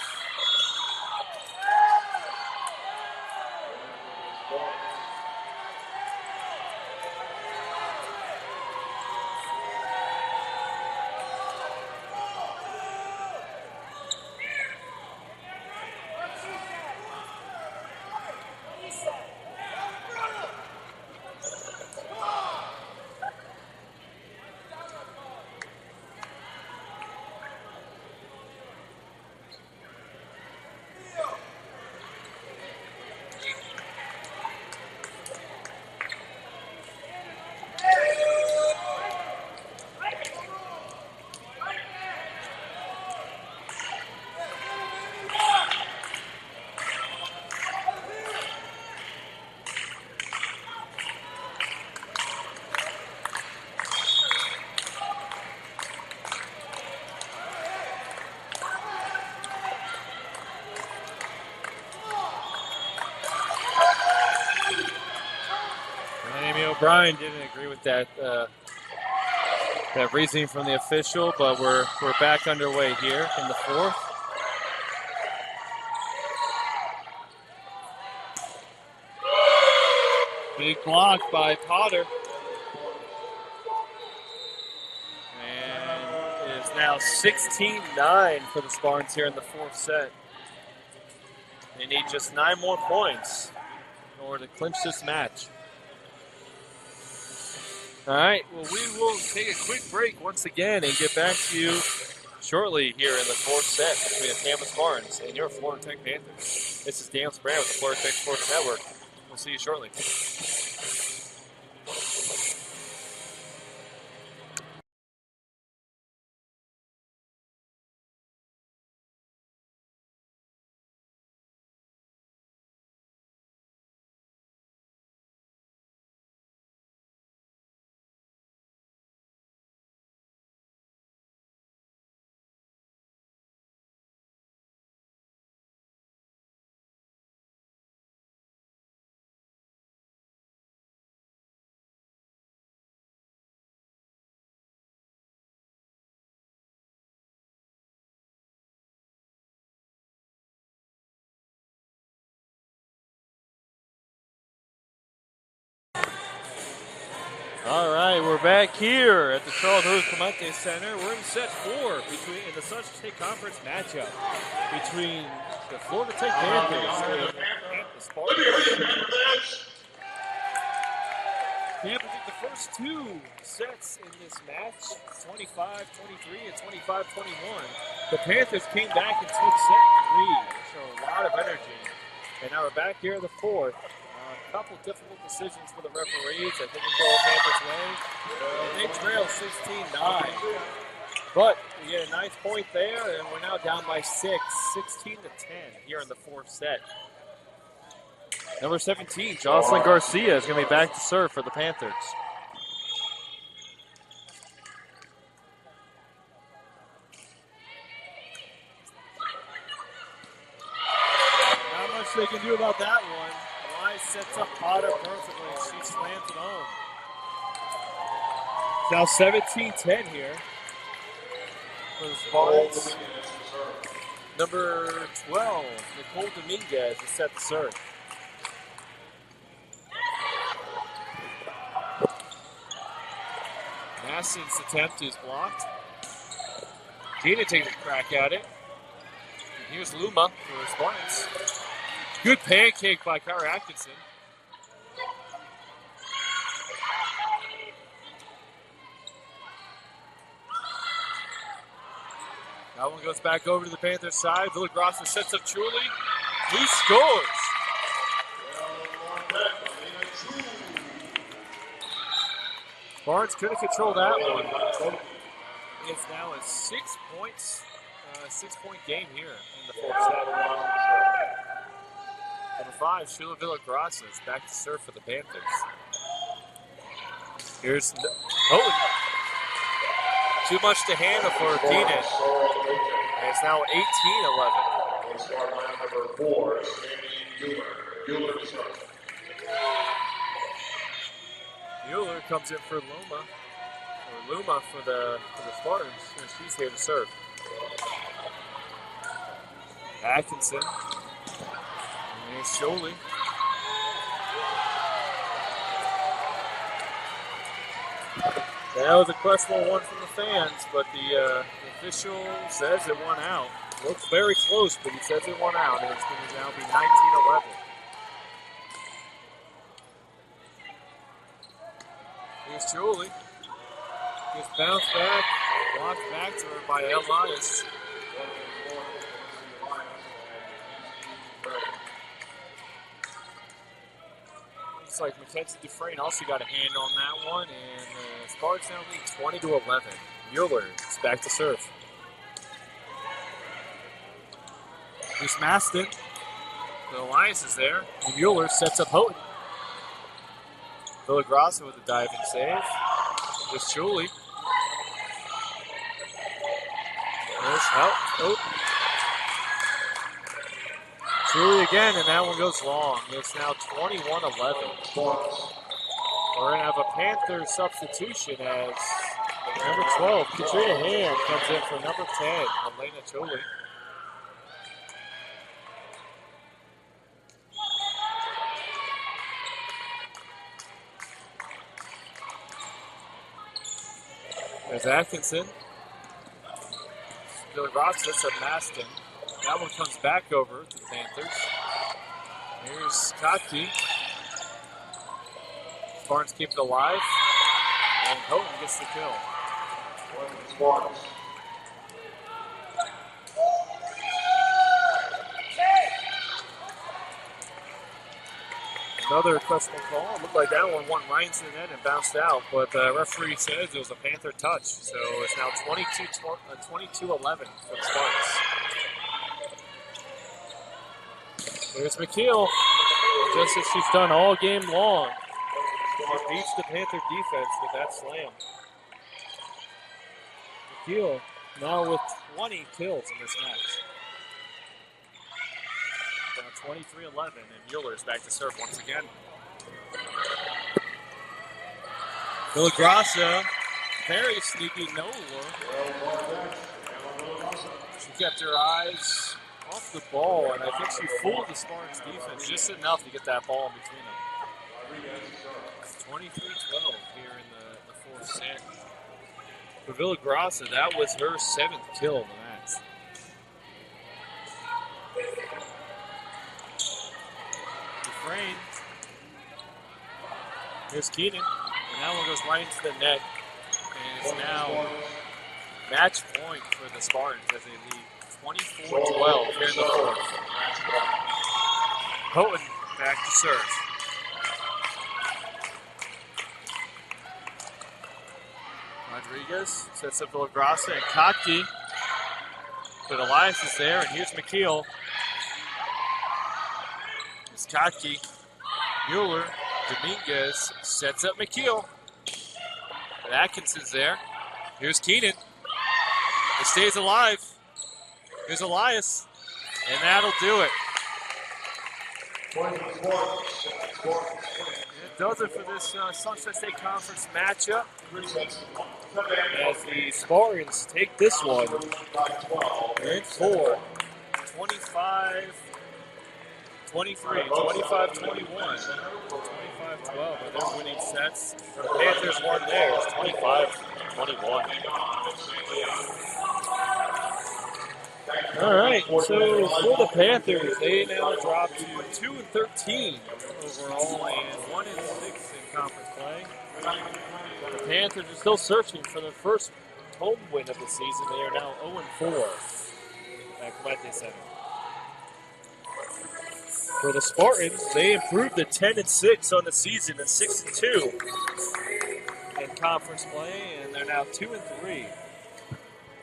[SPEAKER 4] Brian didn't agree with that that reasoning from the official, but we're back underway here in the fourth. Big block by Potter. And it is now 16-9 for the Spartans here in the fourth set. They need just 9 more points in order to clinch this match. All right, well, we will take a quick break once again and get back to you shortly here in the fourth set between the Tampa Spartans and your Florida Tech Panthers. This is Dan Sprayman with the Florida Tech Sports Network. We'll see you shortly. right, we're back here at the Charles Rose Clemente Center. We're in set 4 in the Sunshine State Conference matchup between the Florida Tech Panthers and the Spartans. Tampa took the first 2 sets in this match, 25-23 and 25-21. The Panthers came back and took set 3, so a lot of energy. And now we're back here in the 4th. A couple difficult decisions for the referees. I think we go Panthers' way. And they trail 16-9. But we get a nice point there, and we're now down by 6, 16-10 here in the 4th set. Number 17, Jocelyn Garcia is going to be back to serve for the Panthers. Not much they can do about that one. Elias sets up Potter perfectly. She slams it home. Now 17-10 here for the Spartans. Number 12, Nicole Dominguez is set to serve. Massen's attempt is blocked. Gina takes a crack at it. And here's Luma for the Spartans. Good pancake by Kyra Atkinson. That one goes back over to the Panthers side. Villagrasa sets up Truly. He scores. Barnes couldn't control that one. It's now a 6-point game here in the 4th set. Number 5, Sheila Villagrasa is back to serve for the Panthers. Here's too much to handle for Keenan. And it's now 18-11.
[SPEAKER 1] Number 4, Mueller to serve.
[SPEAKER 4] Mueller comes in for Luma for the Spartans, and she's here to serve. Atkinson. And here's Sholey. That was a questionable one from the fans, but the official says it won out. Looks very close, but he says it won out, and it's going to now be 19-11. Here's Julie. Gets bounced back, blocked back to her by Elias. Looks like Mackenzie Dufresne also got a hand on that one, and Spartans now lead 20-11. Mueller is back to serve. Here's Maston. The Elias is there. And Mueller sets up Houghton. Villagrasa with a diving save. There's Julie. There's Houghton. Julie again, and that one goes long. It's now 21-11. We're going to have a Panther substitution as number 12, Katrina Hand, comes in for number 10, Elena Julie. There's Atkinson. Villagrasa sets up Maston. That one comes back over to the Panthers. Here's Kotke. Barnes keep it alive. And Houghton gets the kill. Another questionable call. Looked like that one went right into the net and bounced out, but the referee says it was a Panther touch. So it's now 22-11 for the Spartans. There's McKeel, just as she's done all game long. She beats the Panther defense with that slam. McKeel now with 20 kills in this match. Now 23-11, and Mueller is back to serve once again. Villagrasa, very sneaky, no look. She kept her eyes off the ball, and I think she fooled the Spartans defense just enough to get that ball in between them. 23-12 here in the For Villagrasa, that was her 7th kill of the match. Dufresne. Here's Keenan. And that one goes right into the net. And it's now match point for the Spartans as they lead 24-12 here in the fourth. Houghton back to serve. Rodriguez sets up Villagrasa and Kotke. But Elias is there, and here's McKeel. It's Kotke. Mueller. Dominguez sets up McKeel. And Atkinson's there. Here's Keenan. It stays alive. Here's Elias. And that'll do it. It does it for this Sunshine State Conference matchup. As the Spartans take this one in 4, 25-23, 25-21, 25-12. But they're winning sets. The Panthers won theirs, 25-21. All right, so for the Panthers, they now drop to 2-13 overall and 1-6 in conference play. The Panthers are still searching for their first home win of the season. They are now 0-4 at Clemente Center. For the Spartans, they improved to 10-6 on the season and 6-2 in conference play, and they're now 2-3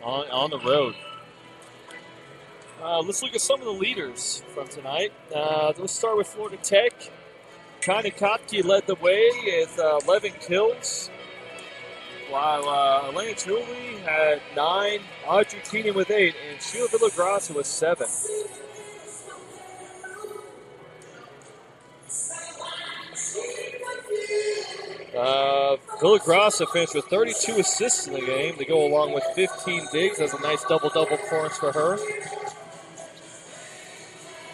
[SPEAKER 4] on the road. Let's look at some of the leaders from tonight. Let's start with Florida Tech. Connie Kopke led the way with 11 kills, while Elena Chuli had 9, Audrey Keenan with 8, and Sheila Villagrasa with 7. Villagrasa finished with 32 assists in the game. They go along with 15 digs. That's a nice double-double performance for her.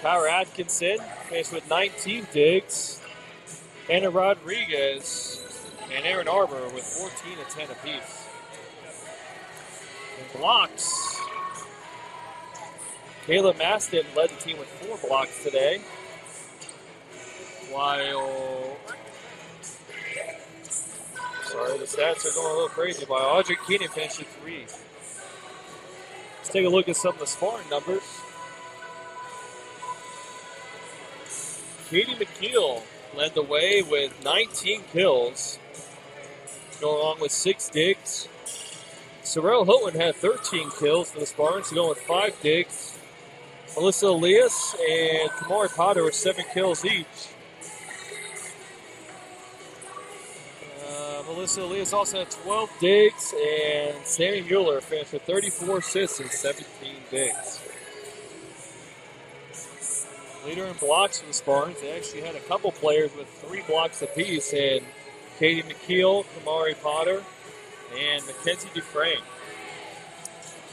[SPEAKER 4] Kyra Atkinson finished with 19 digs. Anna Rodriguez and Aaron Arbor with 14 and 10 apiece. In blocks, Kayla Maston led the team with 4 blocks today. While, the stats are going a little crazy. While Audrey Keenan finished with 3. Let's take a look at some of the scoring numbers. Katie McKeel led the way with 19 kills, going along with 6 digs. Sorrel Houghton had 13 kills for the Spartans, going with 5 digs. Melissa Elias and Kamari Potter with 7 kills each. Melissa Elias also had 12 digs, and Sammy Mueller finished with 34 assists and 17 digs. Leader in blocks for the Spartans. They actually had a couple players with 3 blocks apiece, and Katie McKeel, Kamari Potter, and Mackenzie Dufresne.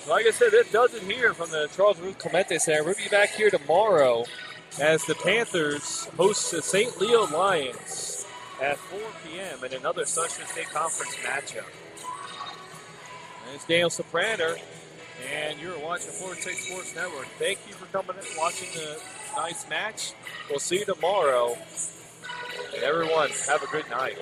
[SPEAKER 4] Like I said, that does it here from the Charles Ruth Clemente Center. We'll be back here tomorrow as the Panthers host the St. Leo Lions at 4 p.m. in another Sunshine State Conference matchup. And it's Daniel Sopraner, and you're watching Florida State Sports Network. Thank you for coming in and watching the nice match. We'll see you tomorrow. And everyone, have a good night.